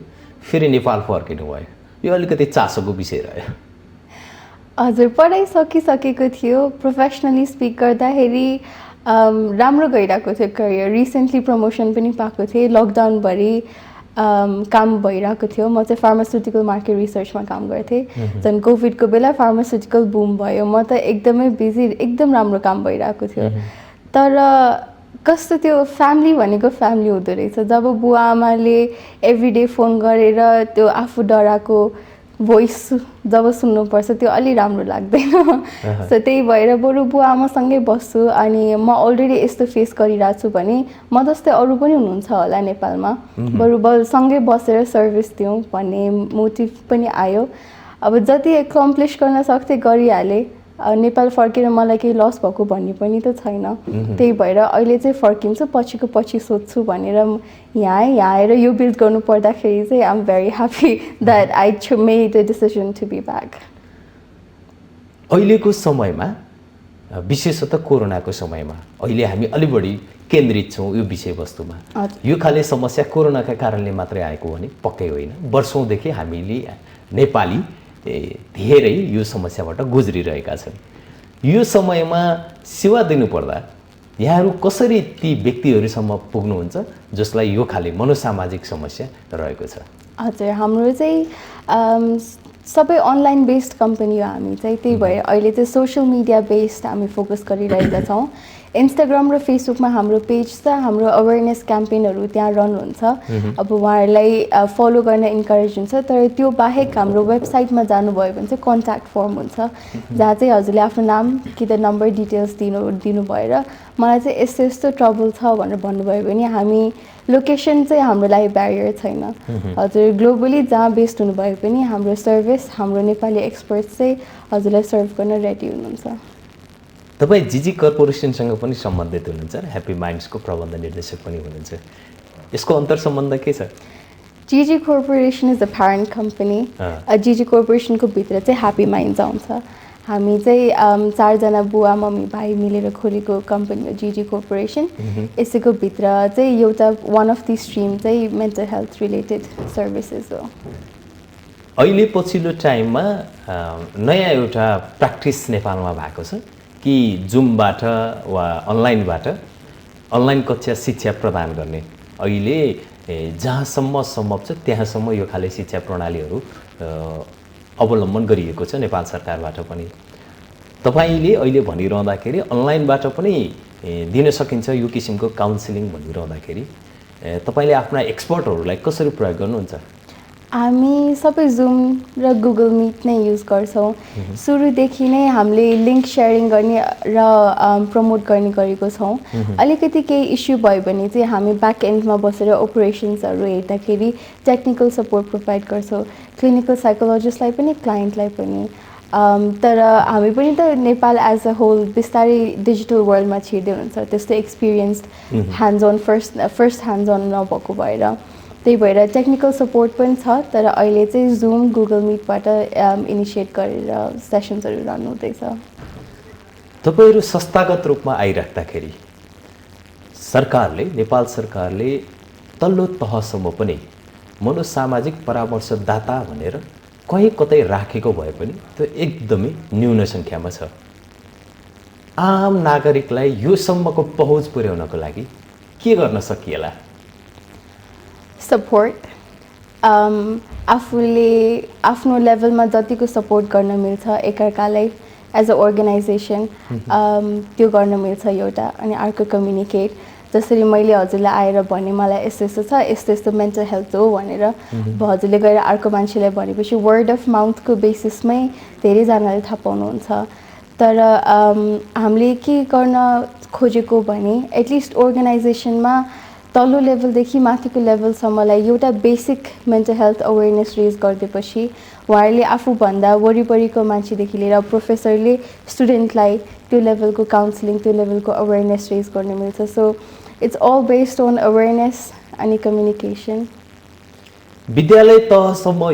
फेरि नेपाल फर्किनु भयो यो अलिकति चासोको विषय रह्यो हजुर पढाइ सकिसकेको थियो प्रोफेसनली स्पिक गर्दाखेरि राम्रो गइरहेको थियो करियर रिसेन्टली प्रमोसन पनि पाएको थिएँ लकडाउनभरि काम भइरहेको थियो म चाहिँ फार्मास्युटिकल मार्केट रिसर्चमा काम गर्थेँ झन् कोभिडको बेला फार्मास्युटिकल बुम भयो म त एकदमै बिजी एकदम राम्रो काम भइरहेको थियो तर कस्तो त्यो फ्यामिली भनेको फ्यामिली हुँदो रहेछ जब बुवा आमाले एभ्रिडे फोन गरेर त्यो आफू डराएको भोइस जब सुन्नुपर्छ त्यो अलि राम्रो लाग्दैन सो त्यही भएर बरु बुवा आमासँगै बस्छु अनि म अलरेडी यस्तो फेस गरिरहेको छु भने म जस्तै अरू पनि हुनुहुन्छ होला नेपालमा बरु सँगै बसेर सर्भिस दिउँ भन्ने मोटिभ पनि आयो अब जति एक्म्प्लिस गर्न सक्थेँ गरिहालेँ नेपाल फर्केर मलाई केही लस भएको भन्ने पनि त छैन त्यही भएर अहिले चाहिँ फर्किन्छु पछिको पछि सोध्छु भनेर यहाँ आएर यो बिल्ड गर्नु पर्दाखेरि चाहिँ I am very happy that I made the decision to be back अहिलेको समयमा विशेषतः कोरोनाको समयमा अहिले हामी अलि बढी केन्द्रित छौँ यो विषयवस्तुमा यो खाले समस्या कोरोनाका कारणले मात्रै आएको भने पक्कै होइन वर्षौँदेखि हामीले नेपाली धेरै यो समस्याबाट गुज्रिरहेका छन् यो समयमा सेवा दिनुपर्दा यहाँहरू कसरी ती व्यक्तिहरूसम्म पुग्नुहुन्छ जसलाई यो खाले मनोसामाजिक समस्या रहेको छ? हजुर, हाम्रो चाहिँ सबै अनलाइन बेस्ड कम्पनी हो हामी चाहिँ, त्यही भएर अहिले चाहिँ सोसियल मिडिया बेस्ड हामी फोकस गरिरहेका छौँ। इन्स्टाग्राम र फेसबुकमा हाम्रो पेज छ, हाम्रो अवेरनेस क्याम्पेनहरू त्यहाँ रन हुन्छ। अब उहाँहरूलाई फलो गर्न इन्करेज हुन्छ। तर त्यो बाहेक हाम्रो वेबसाइटमा जानुभयो भने चाहिँ कन्ट्याक्ट फर्म हुन्छ, जहाँ चाहिँ हजुरले आफ्नो नाम कि त नम्बर डिटेल्स दिनु भएर मलाई चाहिँ यस्तो यस्तो ट्रबल छ भनेर भन्नुभयो भने हामी लोकेसन चाहिँ हाम्रो लागि ब्यारियर छैन। हजुर ग्लोबली जहाँ बेस्ड हुनुभयो पनि हाम्रो सर्भिस, हाम्रो नेपाली एक्सपर्ट्स चाहिँ हजुरलाई सर्भ गर्न रेडी हुनुहुन्छ। तपाईँ जिजी कर्पोरेसनसँग पनि सम्बन्धित हुनुहुन्छ र ह्याप्पी माइन्ड्सको प्रबन्ध निर्देशक पनि हुनुहुन्छ। यसको अन्तर सम्बन्ध के छ? G G corporation is a parent company. G G कर्पोरेसनको भित्र चाहिँ ह्याप्पी माइन्ड्स आउँछ। हामी चाहिँ 4 जना बुवा मम्मी भाइ मिलेर खोलेको कम्पनी हो जिजी कर्पोरेसन। यसैको भित्र चाहिँ एउटा वान अफ द स्ट्रिम चाहिँ मेन्टल हेल्थ रिलेटेड सर्भिसेस हो। अहिले पछिल्लो टाइममा नयाँ एउटा प्र्याक्टिस नेपालमा भएको छ कि जुमबाट वा अनलाइन कक्षा शिक्षा प्रदान गर्ने। अहिले जहाँसम्म सम्भव छ त्यहाँसम्म यो खाले शिक्षा प्रणालीहरू अवलम्बन गरिएको छ नेपाल सरकारबाट पनि। तपाईँले अहिले भनिरहँदाखेरि अनलाइनबाट पनि दिन सकिन्छ यो किसिमको काउन्सिलिङ भनिरहँदाखेरि तपाईँले आफ्ना एक्सपर्टहरूलाई कसरी प्रयोग गर्नुहुन्छ? हामी सबै जुम र गुगल मिट नै युज गर्छौँ। सुरुदेखि नै हामीले लिङ्क सेयरिङ गर्ने र प्रमोट गर्ने गरेको छौँ। अलिकति केही इस्यु भयो भने चाहिँ हामी ब्याक एन्डमा बसेर अपरेसन्सहरू हेर्दाखेरि टेक्निकल सपोर्ट प्रोभाइड गर्छौँ, क्लिनिकल साइकोलोजिस्टलाई पनि क्लाइन्टलाई पनि। तर हामी पनि त नेपाल एज अ होल बिस्तारै डिजिटल वर्ल्डमा छिर्दै हुन्छ, त्यस्तो experienced hands on first hands on नभएको भएर। त्यही भएर टेक्निकल सपोर्ट पनि छ। तर अहिले चाहिँ जुम गुगल मिटबाट इनिसिएट गरेर सेसन्सहरू रन हुँदैछ। तपाईँहरू संस्थागत रूपमा आइराख्दाखेरि नेपाल सरकारले तल्लो तहसम्म पनि मनोसामाजिक परामर्शदाता भनेर कहीँ कतै राखेको भए पनि त्यो एकदमै न्यून सङ्ख्यामा छ। आम नागरिकलाई योसम्मको पहुँच पुर्याउनको लागि के गर्न सकिएला? सपोर्ट, आफूले आफ्नो लेभलमा जतिको सपोर्ट गर्न मिल्छ एकअर्कालाई एज अ अर्गनाइजेसन त्यो गर्न मिल्छ एउटा। अनि अर्को कम्युनिकेट, जसरी मैले हजुरलाई आएर भने मलाई यस्तो यस्तो छ, यस्तो यस्तो मेन्टल हेल्थ हो भनेर हजुरले गएर अर्को मान्छेलाई भनेपछि वर्ड अफ माउथको बेसिसमै धेरैजनाले थाहा पाउनुहुन्छ। तर हामीले के गर्न खोजेको भने एटलिस्ट अर्गनाइजेसनमा तल्लो लेभलदेखि माथिको लेभलसम्मलाई एउटा basic mental health awareness raise गरिदिएपछि उहाँहरूले आफूभन्दा वरिपरिको मान्छेदेखि लिएर प्रोफेसरले स्टुडेन्टलाई त्यो लेभलको काउन्सिलिङ, त्यो लेभलको अवेरनेस रेज गर्न मिल्छ। So it's all based on awareness अनि कम्युनिकेसन। विद्यालय तहसम्म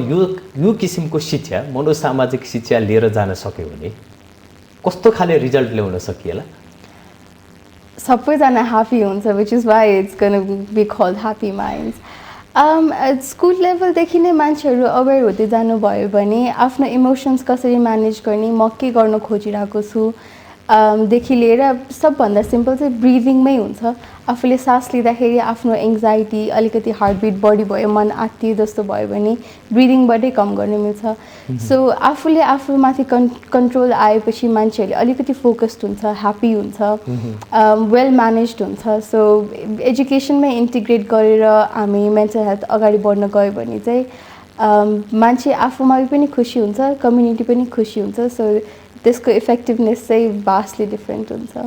यो किसिमको शिक्षा, मनोसामाजिक शिक्षा लिएर जान सक्यो भने कस्तो खाले रिजल्ट ल्याउन सकिएला? सबैजना ह्याप्पी हुन्छ, which is why it's gonna be called happy minds. School लेभलदेखि नै मान्छेहरू अवेर हुँदै जानुभयो भने आफ्नो इमोसन्स कसरी म्यानेज गर्ने, म के गर्न खोजिरहेको छु देखि लिएर सबभन्दा सिम्पल चाहिँ ब्रिदिङमै हुन्छ। आफूले सास लिँदाखेरि आफ्नो एङ्जाइटी अलिकति हार्टबिट बढी भयो, मन आत्तियो जस्तो भयो भने ब्रिदिङबाटै कम गर्न मिल्छ। सो आफूले आफूमाथि कन्ट्रोल आएपछि मान्छेहरूले अलिकति फोकस्ड हुन्छ, ह्याप्पी हुन्छ, वेल म्यानेज्ड हुन्छ। सो एजुकेसनमै इन्टिग्रेट गरेर हामी मेन्टल हेल्थ अगाडि बढ्न गयो भने चाहिँ मान्छे आफूमा पनि खुसी हुन्छ, कम्युनिटी पनि खुसी हुन्छ। सो त्यसको इफेक्टिभनेस चाहिँ भास्टली डिफ्रेन्ट हुन्छ।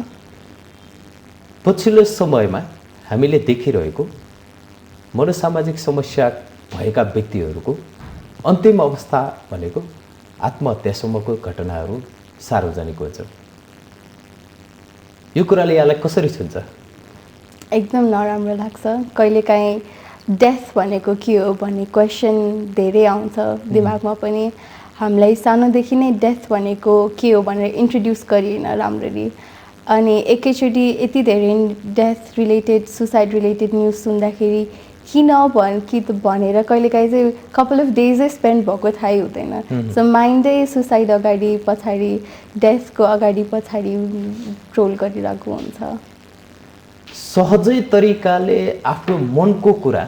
पछिल्लो समयमा हामीले देखिरहेको मनोसामाजिक समस्या भएका व्यक्तिहरूको अन्तिम अवस्था भनेको आत्महत्यासम्मको घटनाहरू सार्वजनिक हुन्छ। यो कुराले यहाँलाई कसरी छुन्छ? एकदम नराम्रो लाग्छ। कहिलेकाहीँ डेथ भनेको के हो भन्ने क्वेसन धेरै आउँछ दिमागमा पनि। हामीलाई सानोदेखि नै डेथ भनेको के हो भनेर इन्ट्रोड्युस गरिएन राम्ररी। अनि एकैचोटि यति धेरै death related, suicide related news सुन्दाखेरि किन भनेर कहिलेकाहीँ चाहिँ कपाल अफ डेजै स्पेन्ड भएको थाहै हुँदैन। सो माइन्डै सुसाइड अगाडि पछाडि, डेथको अगाडि पछाडि ट्रोल गरिरहेको हुन्छ। सहजै तरिकाले आफ्नो मनको कुरा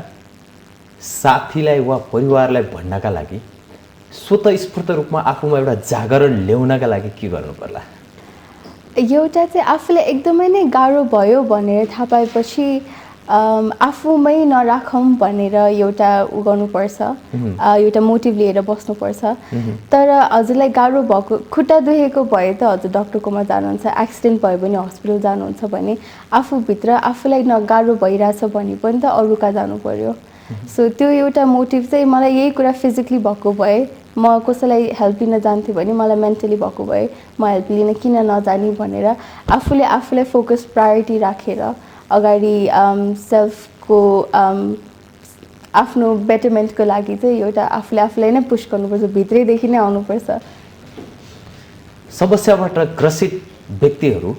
साथीलाई वा परिवारलाई भन्नका लागि स्वतस्फूर्त रूपमा आफूमा एउटा जागरण ल्याउनका लागि के गर्नु पर्ला? एउटा चाहिँ आफूलाई एकदमै नै गाह्रो भयो भनेर थाहा पाएपछि आफूमै नराखौँ भनेर एउटा उ गर्नुपर्छ, एउटा मोटिभ लिएर बस्नुपर्छ। तर हजुरलाई गाह्रो भएको खुट्टा दुखेको भए त हजुर डक्टरकोमा जानुहुन्छ, एक्सिडेन्ट भयो भने हस्पिटल जानुहुन्छ भने आफूभित्र आफूलाई गाह्रो भइरहेछ भने पनि त अरू कहाँ जानु पर्यो। सो त्यो एउटा मोटिभ चाहिँ मलाई यही कुरा फिजिकली भएको भए म कसैलाई हेल्प लिन जान्थेँ भने मलाई मेन्टली भएको भए म हेल्प लिन किन नजाने भनेर आफूलाई फोकस प्रायोरिटी राखेर अगाडि सेल्फको आफ्नो बेटरमेन्टको लागि चाहिँ एउटा आफूलाई नै पुश गर्नुपर्छ, भित्रैदेखि नै आउनुपर्छ। समस्याबाट ग्रसित व्यक्तिहरू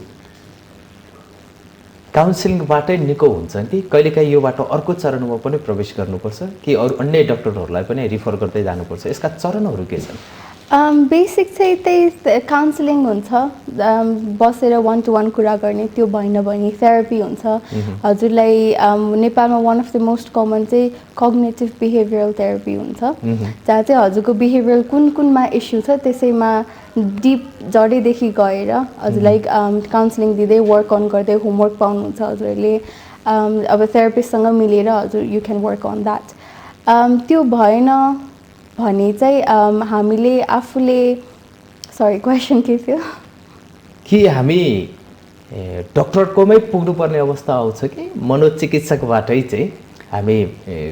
काउन्सिलिङबाटै निको हुन्छन् कि कहिलेकाहीँ यो बाटो अर्को चरणमा पनि प्रवेश गर्नुपर्छ कि अरू अन्य डक्टरहरूलाई पनि रिफर गर्दै जानुपर्छ? यसका चरणहरू के छन्? बेसिक चाहिँ त्यही काउन्सिलिङ हुन्छ, बसेर 1-to-1 कुरा गर्ने, त्यो भएन भने थेरापी हुन्छ। हजुरलाई नेपालमा one of the most common चाहिँ कग्नेटिभ बिहेभियरल थेरापी हुन्छ, जहाँ चाहिँ हजुरको बिहेभियरल कुनमा इस्यु छ त्यसैमा डिप जडेदेखि गएर हजुरलाई काउन्सिलिङ दिँदै वर्क अन गर्दै होमवर्क पाउनुहुन्छ हजुरहरूले। अब थेरापिस्टसँग मिलेर हजुर you can work on that. त्यो भएन भने चाहिँ हामीले आफूले क्वेसन के थियो? कि हामी डक्टरकोमै पुग्नुपर्ने अवस्था आउँछ कि मनोचिकित्सकबाटै चाहिँ हामी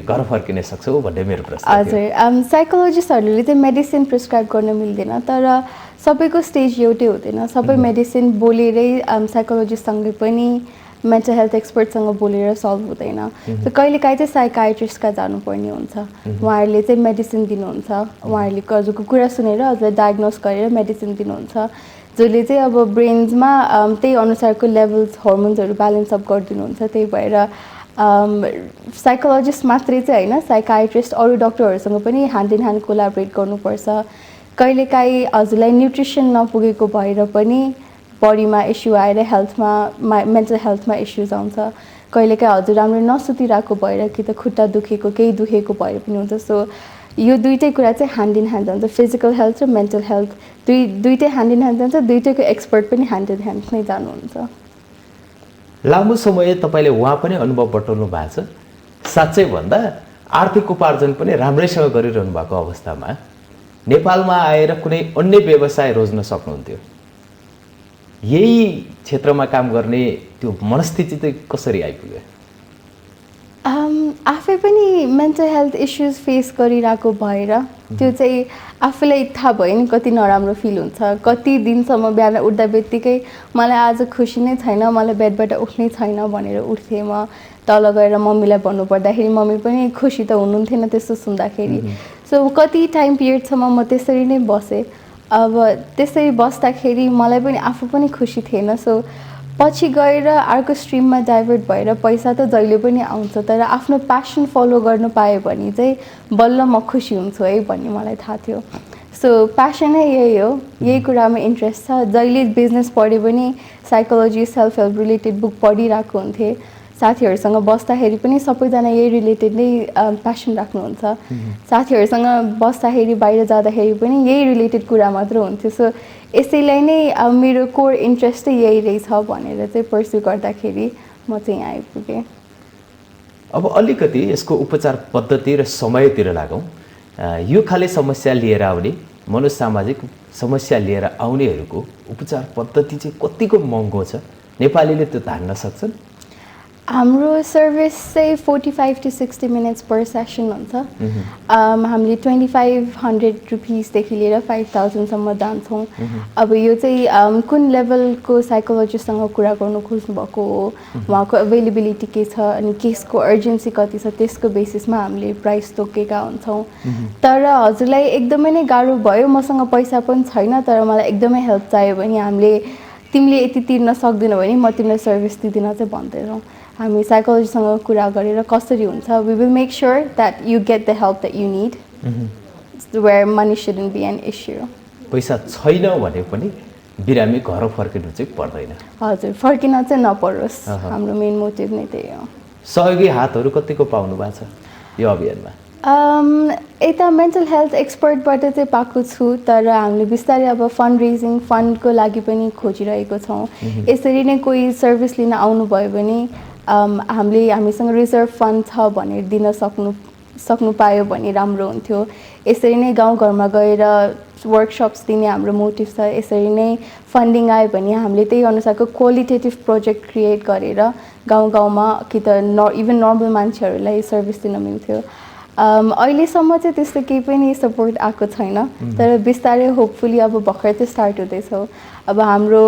घर फर्किन सक्छौँ भन्ने मेरो प्रश्न थियो। हजुर, साइकोलोजिस्टहरूले चाहिँ मेडिसिन प्रिस्क्राइब गर्न मिल्दैन, तर सबैको स्टेज एउटै हुँदैन। सबै मेडिसिन बोलेरै साइकोलोजिस्टसँग पनि मेन्टल हेल्थ एक्सपर्टसँग बोलेर सल्भ हुँदैन। त कहिलेकाहीँ चाहिँ साइकाइट्रिस्टका जानुपर्ने हुन्छ, उहाँहरूले चाहिँ मेडिसिन दिनुहुन्छ, उहाँहरूले हजुरको कुरा सुनेर हजुरलाई डायग्नोस गरेर मेडिसिन दिनुहुन्छ, जसले चाहिँ अब ब्रेन्समा त्यही अनुसारको लेभल्स हर्मोन्सहरू ब्यालेन्स अप गरिदिनुहुन्छ। त्यही भएर साइकोलोजिस्ट मात्रै चाहिँ होइन, साइकाइट्रिस्ट अरू डक्टरहरूसँग पनि ह्यान्ड इन ह्यान्ड कोलाबरेट गर्नुपर्छ। कहिलेकाहीँ हजुरलाई न्युट्रिसन नपुगेको भएर पनि बडीमा इस्यु आएर हेल्थमा मेन्टल हेल्थमा इस्युज आउँछ। कहिलेकाहीँ हजुर राम्रो नसुतिरहेको भएर कि त खुट्टा दुखेको केही दुखेको भएर पनि हुन्छ। सो यो दुइटै कुरा चाहिँ ह्यान्ड इन ह्यान्ड जान्छ, फिजिकल हेल्थ र मेन्टल हेल्थ दुइटै ह्यान्ड इन ह्यान्ड जान्छ, दुइटैको एक्सपर्ट पनि ह्यान्ड इन ह्यान्ड नै जानुहुन्छ। लामो समय तपाईँले उहाँ पनि अनुभव बटुल्नु भएको छ, साँच्चै भन्दा आर्थिक उपार्जन पनि राम्रैसँग गरिरहनु भएको अवस्थामा नेपालमा आएर कुनै अन्य व्यवसाय रोज्न सक्नुहुन्थ्यो। यही क्षेत्रमा काम गर्ने त्यो मनस्थिति चाहिँ कसरी आइपुग्यो? आफै पनि मेन्टल हेल्थ इस्युज फेस गरिरहेको भएर त्यो चाहिँ आफूलाई थाहा भयो नि कति नराम्रो फिल हुन्छ। कति दिनसम्म बिहान उठ्दा बित्तिकै मलाई आज खुसी नै छैन, मलाई बेडबाट उठ्नै छैन भनेर उठ्थेँ। म तल गएर मम्मीलाई भन्नुपर्दाखेरि मम्मी पनि खुसी त हुनुहुन्थेन त्यस्तो सुन्दाखेरि। सो कति टाइम पिरियडसम्म म त्यसरी नै बसेँ। अब त्यसरी बस्दाखेरि मलाई पनि आफू पनि खुसी थिएन। सो पछि गएर अर्को स्ट्रिममा डाइभर्ट भएर पैसा त जहिले पनि आउँछ, तर आफ्नो प्यासन फलो गर्न पाएँ भने चाहिँ बल्ल म खुसी हुन्छु है भन्ने मलाई थाहा थियो। सो प्यासनै यही हो, यही कुरामा इन्ट्रेस्ट छ। जहिले बिजनेस पढ्यो भने psychology self help related book पढिरहेको हुन्थेँ। साथीहरूसँग बस्दाखेरि पनि सबैजना यही रिलेटेड नै प्यासन राख्नुहुन्छ। साथीहरूसँग बस्दाखेरि बाहिर जाँदाखेरि पनि यही रिलेटेड कुरा मात्र हुन्थ्यो। सो यसैलाई नै मेरो कोर इन्ट्रेस्ट चाहिँ यही रहेछ भनेर चाहिँ पर्स्यु गर्दाखेरि म चाहिँ यहाँ आइपुगेँ। अब अलिकति यसको उपचार पद्धति र समयतिर लागौँ। यो खाले समस्या लिएर आउने, मनोसामाजिक समस्या लिएर आउनेहरूको उपचार पद्धति चाहिँ कतिको महँगो छ? नेपालीले त्यो धान्न सक्छन्? हाम्रो सर्भिस चाहिँ 45 to 60 मिनट्स पर सेसन हुन्छ। हामीले 2500 रुपिसदेखि लिएर 5000सम्म जान्छौँ। अब यो चाहिँ कुन लेभलको साइकोलोजिस्टसँग कुरा गर्नु खोज्नु भएको हो, उहाँको अभाइलेबिलिटी के छ, अनि केसको अर्जेन्सी कति छ, त्यसको बेसिसमा हामीले प्राइस तोकेका हुन्छौँ। तर हजुरलाई एकदमै नै गाह्रो भयो, मसँग पैसा पनि छैन तर मलाई एकदमै हेल्प चाहियो भने हामीले तिमीले यति तिर्न सक्दैनौ भने म तिमीलाई सर्भिस दिँदिन चाहिँ भन्दैनौँ। हामी साइकोलोजीसँग कुरा गरेर कसरी हुन्छ, we will make sure that you get the help that you need where money shouldn't be an issue. पैसा छैन भने पनि बिरामी घर फर्किनु चाहिँ पर्दैन। हजुर, फर्किन चाहिँ नपरोस्, हाम्रो मेन मोटिभ नै त्यही हो। सहयोगी हातहरू कतिको पाउनु भएको छ यो अभियानमा? यता मेन्टल हेल्थ एक्सपर्टबाट चाहिँ पाएको छु, तर हामीले बिस्तारै अब फन्ड रेजिङ फन्डको लागि पनि खोजिरहेको छौँ। यसरी नै कोही सर्भिस लिन आउनुभयो भने हामीसँग रिजर्भ फन्ड छ भनेर दिन सक्नु पायो भने राम्रो हुन्थ्यो। यसरी नै गाउँघरमा गएर वर्कसप्स दिने हाम्रो मोटिभ छ। यसरी नै फन्डिङ आयो भने हामीले त्यही अनुसारको क्वालिटेटिभ प्रोजेक्ट क्रिएट गरेर गाउँ गाउँमा कि त इभन नर्मल मान्छेहरूलाई सर्भिस दिन मिल्थ्यो। अहिलेसम्म चाहिँ त्यस्तो केही पनि सपोर्ट आएको छैन, तर बिस्तारै होपफुली अब भर्खर चाहिँ स्टार्ट हुँदैछ। अब हाम्रो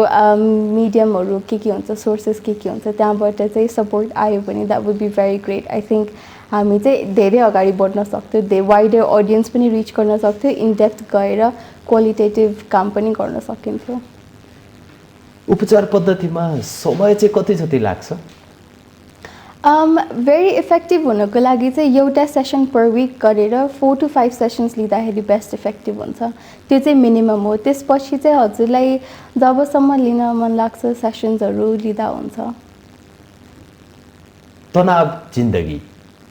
मिडियमहरू के हुन्छ, सोर्सेस के हुन्छ, त्यहाँबाट चाहिँ सपोर्ट आयो भने that would be very great. I think हामी चाहिँ धेरै अगाडि बढ्न सक्थ्यो, वाइडर अडियन्स पनि रिच गर्न सक्थ्यो, इन डेप्थ गएर क्वालिटेटिभ काम पनि गर्न सकिन्थ्यो। उपचार पद्धतिमा समय चाहिँ कति जति लाग्छ? भेरी इफेक्टिभ हुनको लागि चाहिँ एउटा सेसन पर विक गरेर 4 to 5 सेसन्स लिँदाखेरि बेस्ट इफेक्टिभ हुन्छ। त्यो चाहिँ मिनिमम हो। त्यसपछि चाहिँ हजुरलाई जबसम्म लिन मन लाग्छ सेसन्सहरू लिँदा हुन्छ। तनाव जिन्दगी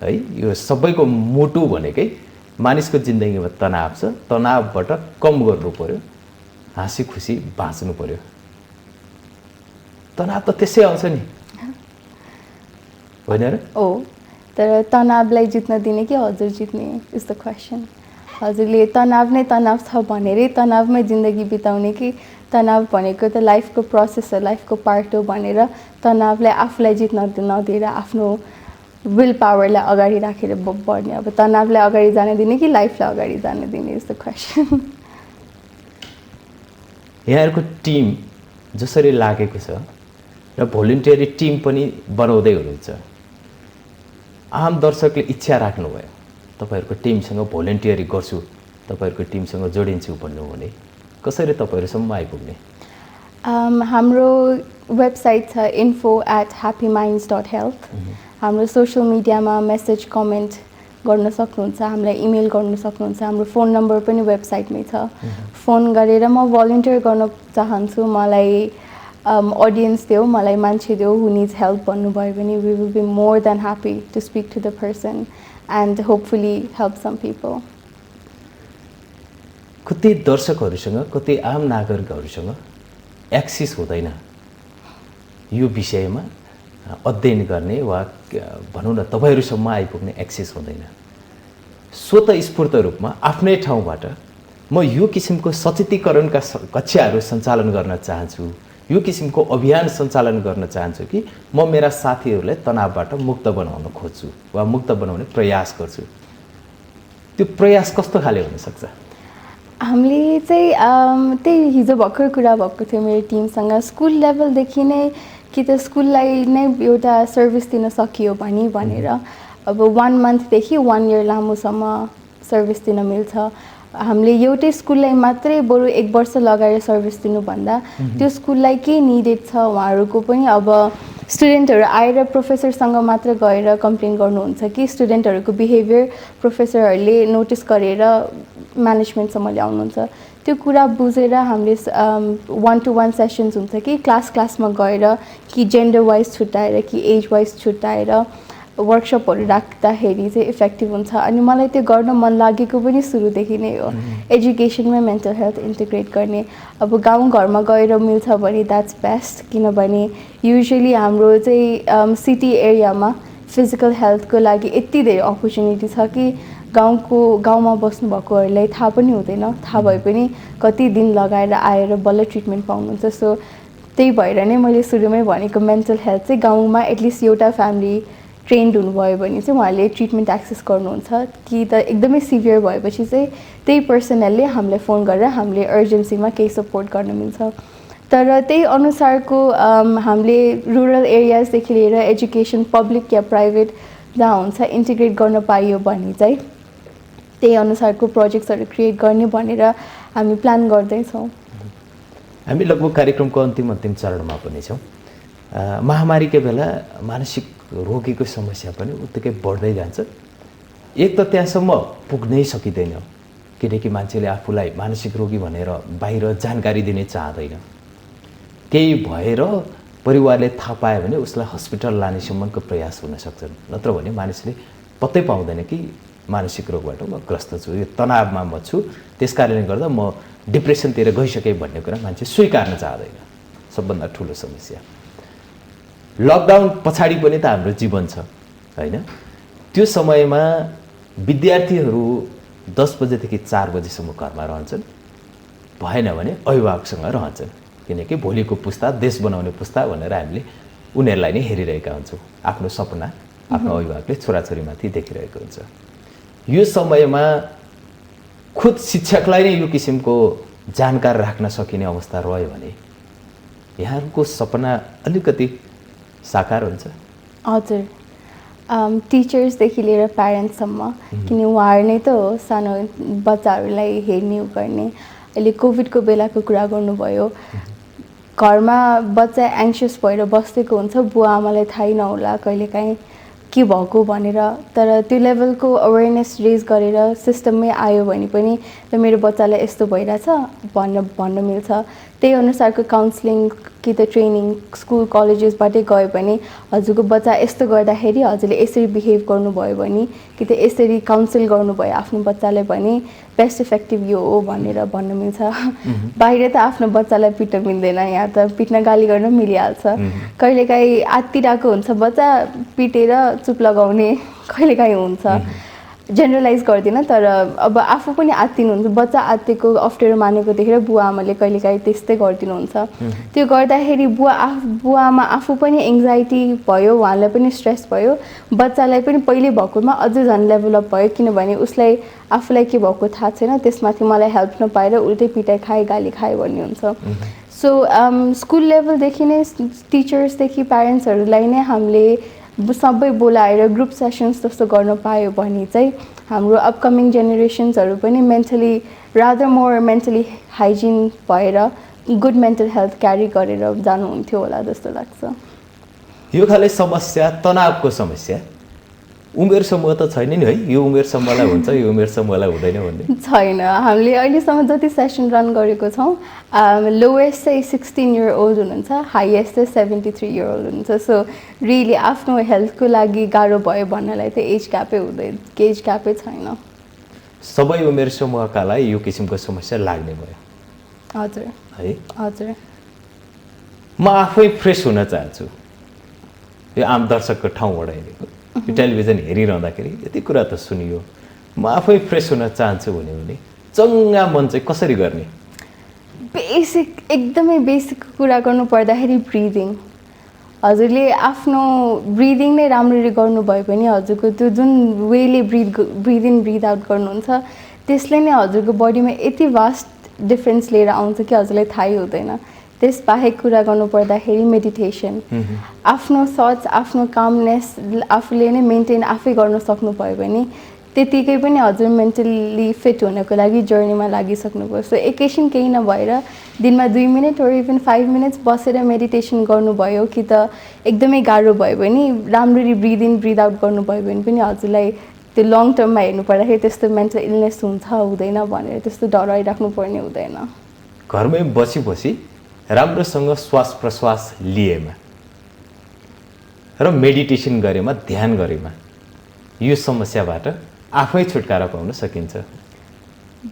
है, यो सबैको मोटो भनेकै मानिसको जिन्दगीमा तनाव छ। तनावबाट कम गर्नु पर्यो, हाँसी खुसी बाँच्नु पर्यो। तनाव त त्यसै आउँछ नि, होइन र? तर तनावलाई जित्न दिने कि हजुर जित्ने इज द क्वेसन। हजुरले तनाव नै तनाव छ भनेरै तनावमै जिन्दगी बिताउने कि तनाव भनेको त लाइफको प्रोसेस हो, लाइफको पार्ट हो भनेर तनावलाई आफूलाई जित्न नदिएर आफ्नो विल पावरलाई अगाडि राखेर बढ्ने। अब तनावलाई अगाडि जान दिने कि लाइफलाई अगाडि जान दिने इज द क्वेसन। यहाँहरूको टिम जसरी लागेको छ र भोलिन्टियरी टिम पनि बनाउँदै हुनुहुन्छ, आम दर्शकले इच्छा राख्नुभयो तपाईँहरूको टिमसँग भोलिन्टियरी गर्छु, तपाईँहरूको टिमसँग जोडिन्छु भन्नु भने कसरी तपाईँहरूसम्म आइपुग्ने? हाम्रो वेबसाइट छ info@happyminds.health। हाम्रो सोसियल मिडियामा मेसेज कमेन्ट गर्न सक्नुहुन्छ, हामीलाई इमेल गर्न सक्नुहुन्छ। हाम्रो फोन नम्बर पनि वेबसाइटमै छ। फोन गरेर म भलिन्टियर गर्न चाहन्छु, मलाई अडियन्स देऊ, मलाई मान्छे देऊ हु निड्स हेल्प भन्नुभयो भने we will be more than happy to speak to the person and hopefully help some people. कति दर्शकहरूसँग, कति आम नागरिकहरूसँग एक्सेस हुँदैन यो विषयमा अध्ययन गर्ने वा भनौँ न तपाईँहरूसम्म आइपुग्ने एक्सेस हुँदैन। स्वतस्फूर्त रूपमा आफ्नै ठाउँबाट म यो किसिमको सचेतीकरणका कक्षाहरू सञ्चालन गर्न चाहन्छु, यो किसिमको अभियान सञ्चालन गर्न चाहन्छु कि म मेरा साथीहरूलाई तनावबाट मुक्त बनाउन खोज्छु वा मुक्त बनाउने प्रयास गर्छु, त्यो प्रयास कस्तो खाले हुनसक्छ? हामीले चाहिँ त्यही हिजो भर्खर कुरा भएको थियो मेरो टिमसँग, स्कुल लेभलदेखि नै कि त स्कुललाई नै एउटा सर्भिस दिन सकियो भनेर अब 1 मन्थदेखि 1 इयर लामोसम्म सर्भिस दिन मिल्छ। हामीले एउटै स्कुललाई मात्रै बरु 1 वर्ष लगाएर सर्भिस दिनुभन्दा त्यो स्कुललाई के निडेड छ उहाँहरूको पनि, अब स्टुडेन्टहरू आएर प्रोफेसरसँग मात्र गएर कम्प्लेन गर्नुहुन्छ कि स्टुडेन्टहरूको बिहेभियर प्रोफेसरहरूले नोटिस गरेर म्यानेजमेन्टसम्म ल्याउनुहुन्छ। त्यो कुरा बुझेर हामीले 1-to-1 सेसन्स हुन्छ कि क्लासमा गएर कि जेन्डर वाइज छुट्याएर कि एज वाइज छुट्याएर वर्कसपहरू राख्दाखेरि चाहिँ इफेक्टिभ हुन्छ। अनि मलाई त्यो गर्न मन लागेको पनि सुरुदेखि नै हो, एजुकेसनमै मेन्टल हेल्थ इन्टिग्रेट गर्ने। अब गाउँघरमा गएर मिल्छ भने द्याट्स बेस्ट, किनभने युजुअली हाम्रो चाहिँ सिटी एरियामा फिजिकल हेल्थको लागि यति धेरै अपर्च्युनिटी छ कि गाउँमा बस्नुभएकोहरूलाई थाहा पनि हुँदैन, थाहा भए पनि कति दिन लगाएर आएर बल्ल ट्रिटमेन्ट पाउनुहुन्छ। सो त्यही भएर नै मैले सुरुमै भनेको मेन्टल हेल्थ चाहिँ गाउँमा एटलिस्ट एउटा फ्यामिली ट्रेन्ड हुनुभयो भने चाहिँ उहाँले ट्रिटमेन्ट एक्सेस गर्नुहुन्छ, कि त एकदमै सिभियर भएपछि चाहिँ त्यही पर्सनलले हामीलाई फोन गरेर हामीले अर्जेन्सीमा केही सपोर्ट गर्न मिल्छ। तर त्यही अनुसारको हामीले रुरल एरियाजदेखि लिएर एजुकेसन पब्लिक या प्राइभेट जहाँ हुन्छ इन्टिग्रेट गर्न पाइयो भने चाहिँ त्यही अनुसारको प्रोजेक्ट्सहरू क्रिएट गर्ने भनेर हामी प्लान गर्दैछौँ। हामी लगभग कार्यक्रमको अन्तिम चरणमा पनि छौँ। महामारीको बेला मानसिक रोगीको समस्या पनि उत्तिकै बढ्दै जान्छ। एक त त्यहाँसम्म पुग्नै सकिँदैन, किनकि मान्छेले आफूलाई मानसिक रोगी भनेर बाहिर जानकारी दिनै चाहँदैन। केही भएर परिवारले थाहा पायो भने उसलाई हस्पिटल लानेसम्मको प्रयास हुन सक्छन्, नत्र भने मानिसले पत्तै पाउँदैन कि मानसिक रोगबाट म ग्रस्त छु, यो तनावमा म छु, त्यस कारणले गर्दा म डिप्रेसनतिर गइसकेँ भन्ने कुरा मान्छे स्वीकार्न चाहदैन। सबभन्दा ठुलो समस्या लकडाउन पछाडि पनि त हाम्रो जीवन छ हैन। त्यो समयमा विद्यार्थीहरू 10 बजेदेखि 4 बजेसम्म घरमा रहन्छन्, भएन भने अभिभावकसँग रहन्छन्, किनकि भोलिको पुस्ता देश बनाउने पुस्ता भनेर हामीले उनीहरूलाई नै हेरिरहेका हुन्छौँ। आफ्नो सपना आफ्नो अभिभावकले छोराछोरीमाथि देखिरहेको हुन्छ। यो समयमा खुद शिक्षकलाई नै यो किसिमको जानकार राख्न सकिने अवस्था रह्यो भने यहाँको सपना अलिकति साकार हुन्छ। हजुर, टिचर्सदेखि लिएर प्यारेन्ट्ससम्म, किन उहाँहरू नै त हो सानो बच्चाहरूलाई हेर्ने गर्ने। अहिले कोभिडको बेलाको कुरा गर्नुभयो, घरमा बच्चा एङ्सियस भएर बसेको हुन्छ, बुवा आमालाई थाहै नहोला कहिलेकाहीँ के भएको भनेर, तर त्यो लेभलको अवेरनेस रेज गरेर सिस्टममै आयो भने पनि र मेरो बच्चालाई यस्तो भइरहेछ भन्न मिल्छ। त्यही अनुसारको काउन्सिलिङ कि त ट्रेनिङ स्कुल कलेजेसबाटै गयो भने हजुरको बच्चा यस्तो गर्दाखेरि हजुरले यसरी बिहेभ गर्नुभयो भने कि त यसरी काउन्सिल गर्नुभयो आफ्नो बच्चालाई भने बेस्ट इफेक्टिभ यो हो भनेर भन्न मिल्छ। बाहिर त आफ्नो बच्चालाई पिट्न मिल्दैन, यहाँ त पिट्न गाली गर्न मिलिहाल्छ। कहिलेकाहीँ आत्तिरहेको हुन्छ बच्चा, पिटेर चुप लगाउने कहिलेकाहीँ हुन्छ, जेनरलाइज गर्दिनँ, तर अब आफू पनि आत्तिनुहुन्छ, बच्चा आत्तिएको अप्ठ्यारो मानेको देखेर बुवा आमाले कहिलेकाहीँ त्यस्तै गरिदिनुहुन्छ। त्यो गर्दाखेरि बुवा आमा आफू पनि एङ्जाइटी भयो, उहाँलाई पनि स्ट्रेस भयो, बच्चालाई पनि पहिले भएकोमा अझै झन् डेभलप भयो, किनभने उसलाई आफूलाई के भएको थाहा छैन, त्यसमाथि मलाई हेल्प नपाएर उल्टै पिटाइ खाए गाली खाए भन्ने हुन्छ। सो स्कुल लेभलदेखि नै टिचर्सदेखि प्यारेन्ट्सहरूलाई नै हामीले सबै बोलाएर ग्रुप सेसन्स जस्तो गर्न पायो भने चाहिँ हाम्रो अपकमिङ जेनेरेसन्सहरू पनि mentally rather more mentally hygiene भएर गुड मेन्टल हेल्थ क्यारी गरेर जानुहुन्थ्यो होला जस्तो लाग्छ। यो खाले समस्या तनावको समस्या उमेर समूह त छैन नि है, यो उमेर समूहलाई हुन्छ यो उमेर समूहलाई हुँदैन भन्ने छैन। हामीले अहिलेसम्म जति सेसन रन गरेको छौँ लोएस्ट चाहिँ 16 year old हुनुहुन्छ, हाइएस्ट चाहिँ 73 year old हुनुहुन्छ। सो रियली आफ्नो हेल्थको लागि गाह्रो भयो भन्नलाई त एज ग्यापै हुँदैन, एज ग्यापै छैन। सबै उमेर समूहका लागि यो किसिमको समस्या लाग्ने भयो। हजुर है, हजुर। म आफै फ्रेस हुन चाहन्छु, यो आम दर्शकको ठाउँबाट हेरेको, यो टेलिभिजन हेरिरहँदाखेरि यति कुरा त सुनियो, म आफै फ्रेस हुन चाहन्छु भने चङ्गा मन चाहिँ कसरी गर्ने? बेसिक एकदमै बेसिक कुरा गर्नु पर्दाखेरि ब्रिदिङ। हजुरले आफ्नो ब्रिदिङ नै राम्ररी गर्नुभयो भने हजुरको त्यो जुन वेले ब्रिद इन ब्रिद आउट गर्नुहुन्छ त्यसले नै हजुरको बडीमा यति भास्ट डिफ्रेन्स लिएर आउँछ कि हजुरलाई थाहै हुँदैन। त्यसबाहेक कुरा गर्नु पर्दाखेरि मेडिटेसन, आफ्नो थट्स आफ्नो कामनेस आफूले नै मेन्टेन आफै गर्न सक्नुभयो भने त्यतिकै पनि हजुर मेन्टली फिट हुनको लागि जर्नीमा लागिसक्नुभयो। सो एकैछिन केही नभएर दिनमा 2 मिनट or even 5 minutes बसेर मेडिटेसन गर्नुभयो कि त एकदमै गाह्रो भयो भने राम्ररी ब्रिद इन ब्रिद आउट गर्नुभयो भने पनि हजुरलाई त्यो लङ टर्ममा हेर्नु पर्दाखेरि त्यस्तो मेन्टल इलनेस हुन्छ हुँदैन भनेर त्यस्तो डराइराख्नु पर्ने हुँदैन। घरमै बसी बसी राम्रोसँग श्वास प्रश्वास लिएमा र मेडिटेसन गरेमा ध्यान गरेमा यो समस्याबाट आफै छुटकारा पाउन सकिन्छ।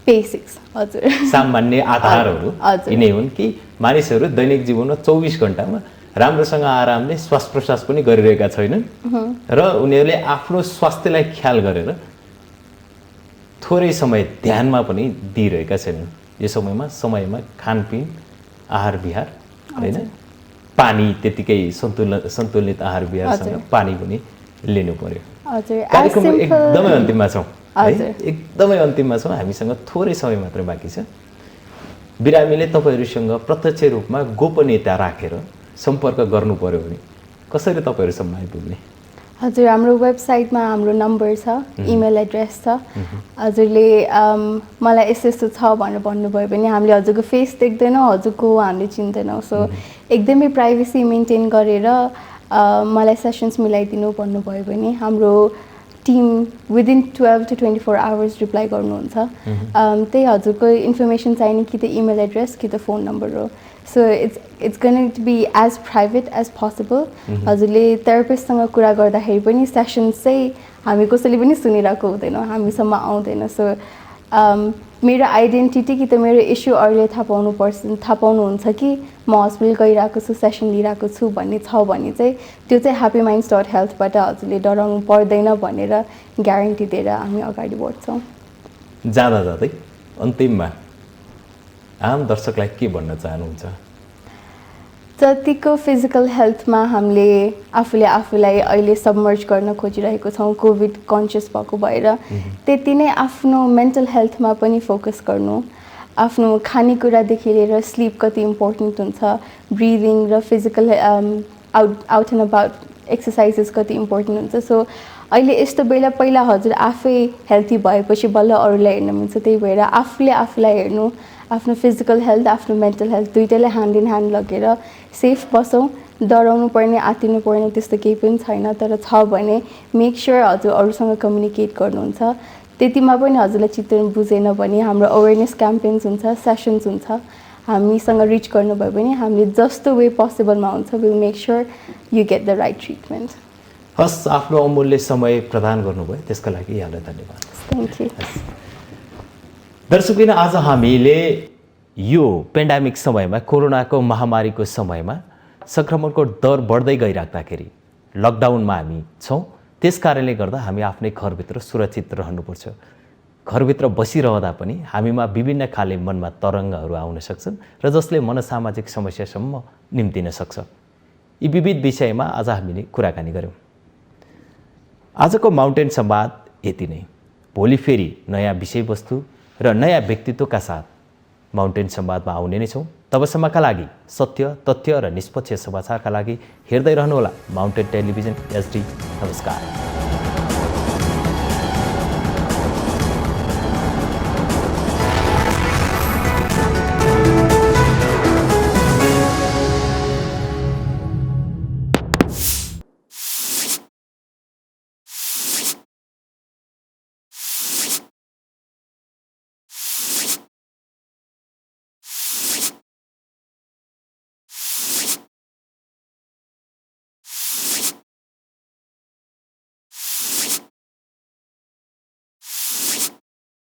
बेसिक्स हजुर, सामान्य आधारहरू यिनै हुन् कि मानिसहरू दैनिक जीवनमा 24 घण्टामा राम्रोसँग आरामले श्वास प्रश्वास पनि गरिरहेका छैनन् र उनीहरूले आफ्नो स्वास्थ्यलाई ख्याल गरेर थोरै समय ध्यानमा पनि दिइरहेका छैनन्। यो समयमा खानपिन आहार विहार हैन, पानी त्यतिकै सन्तुलित आहार विहारसँग पानी पनि लिनु पर्यो। कार्यक्रम एकदमै अन्तिममा छौँ है, एकदमै अन्तिममा छौँ, हामीसँग थोरै समय मात्र बाँकी छ। बिरामीले तपाईँहरूसँग प्रत्यक्ष रूपमा गोपनीयता राखेर सम्पर्क गर्नु पर्यो भने कसरी तपाईँहरूसम्म आइपुग्ने? हजुर, हाम्रो वेबसाइटमा हाम्रो नम्बर छ, इमेल एड्रेस छ। हजुरले मलाई यस्तो यस्तो छ भनेर भन्नुभयो भने हामीले हजुरको फेस देख्दैनौँ, हजुरको हामीले चिन्दैनौँ। सो एकदमै प्राइभेसी मेन्टेन गरेर मलाई सेसन्स मिलाइदिनु भन्नुभयो भने हाम्रो team within 12 to 24 hours reply गर्नुहुन्छ। त्यही हजुरको इन्फर्मेसन चाहिने कि त इमेल एड्रेस कि त फोन नम्बर हो, so it's going to be as private as possible हजुरले थेरापिस्टसँग कुरा गर्दाखेरि पनि सेसन्स चाहिँ हामी कसैले पनि सुनिरहेको हुँदैनौँ, हामीसम्म आउँदैन। सो मेरो आइडेन्टिटी कि त मेरो इस्यु अरूले थाहा पाउनुहुन्छ कि म हस्पिटल गइरहेको छु, सेसन लिइरहेको छु भन्ने छ भने चाहिँ त्यो चाहिँ ह्याप्पी माइन्ड्स डट हेल्थबाट हजुरले डराउनु पर्दैन भनेर ग्यारेन्टी दिएर हामी अगाडि बढ्छौँ। जाँदा जाँदै अन्तिममा आम दर्शकलाई के भन्न चाहनुहुन्छ? जतिको फिजिकल हेल्थमा हामीले आफूलाई अहिले सबमर्ज गर्न खोजिरहेको छौँ कोभिड कन्सियस भएको भएर, त्यति नै आफ्नो मेन्टल हेल्थमा पनि फोकस गर्नु। आफ्नो खानेकुरादेखि लिएर स्लिप कति इम्पोर्टेन्ट हुन्छ, ब्रिदिङ र physical out and about exercises कति इम्पोर्टेन्ट हुन्छ। सो अहिले यस्तो बेला पहिला हजुर आफै हेल्थी भएपछि बल्ल अरूलाई हेर्न मिल्छ, त्यही भएर आफूले आफूलाई हेर्नु, आफ्नो फिजिकल हेल्थ आफ्नो मेन्टल हेल्थ दुइटैलाई ह्यान्ड इन ह्यान्ड लगेर सेफ बसौँ। डराउनु पर्ने आत्तिनु पर्ने त्यस्तो केही पनि छैन, तर छ भने मेक स्योर हजुर अरूसँग कम्युनिकेट गर्नुहुन्छ। त्यतिमा पनि हजुरलाई चित्त बुझेन भने हाम्रो अवेरनेस क्याम्पेन्स हुन्छ, सेसन्स हुन्छ, हामीसँग रिच गर्नुभयो भने हामीले जस्तो वे पोसिबलमा हुन्छ will make sure you get the right treatment. हस्, आफ्नो अमूल्य समय प्रदान गर्नुभयो त्यसको लागि यहाँलाई धन्यवाद। Thank you. दर्शकबिन आज हामीले यो पेन्डामिक समयमा, कोरोनाको महामारीको समयमा सङ्क्रमणको दर बढ्दै गइराख्दाखेरि लकडाउनमा हामी छौँ, त्यस कारणले गर्दा हामी आफ्नै घरभित्र सुरक्षित रहनुपर्छ। घरभित्र बसिरहँदा पनि हामीमा विभिन्न खाले मनमा तरङ्गहरू आउन सक्छन् र जसले मनसामाजिक समस्यासम्म निम्तिन सक्छ। यी विविध विषयमा आज हामीले कुराकानी गऱ्यौँ। आजको माउन्टेन संवाद यति नै। भोलि फेरि नयाँ विषयवस्तु र नयाँ व्यक्तित्वका साथ माउन्टेन संवादमा आउने नै छौँ। तबसम्मका लागि सत्य, तथ्य र निष्पक्ष समाचारका लागि हेर्दै रहनुहोला माउन्टेन टेलिभिजन HD। नमस्कार।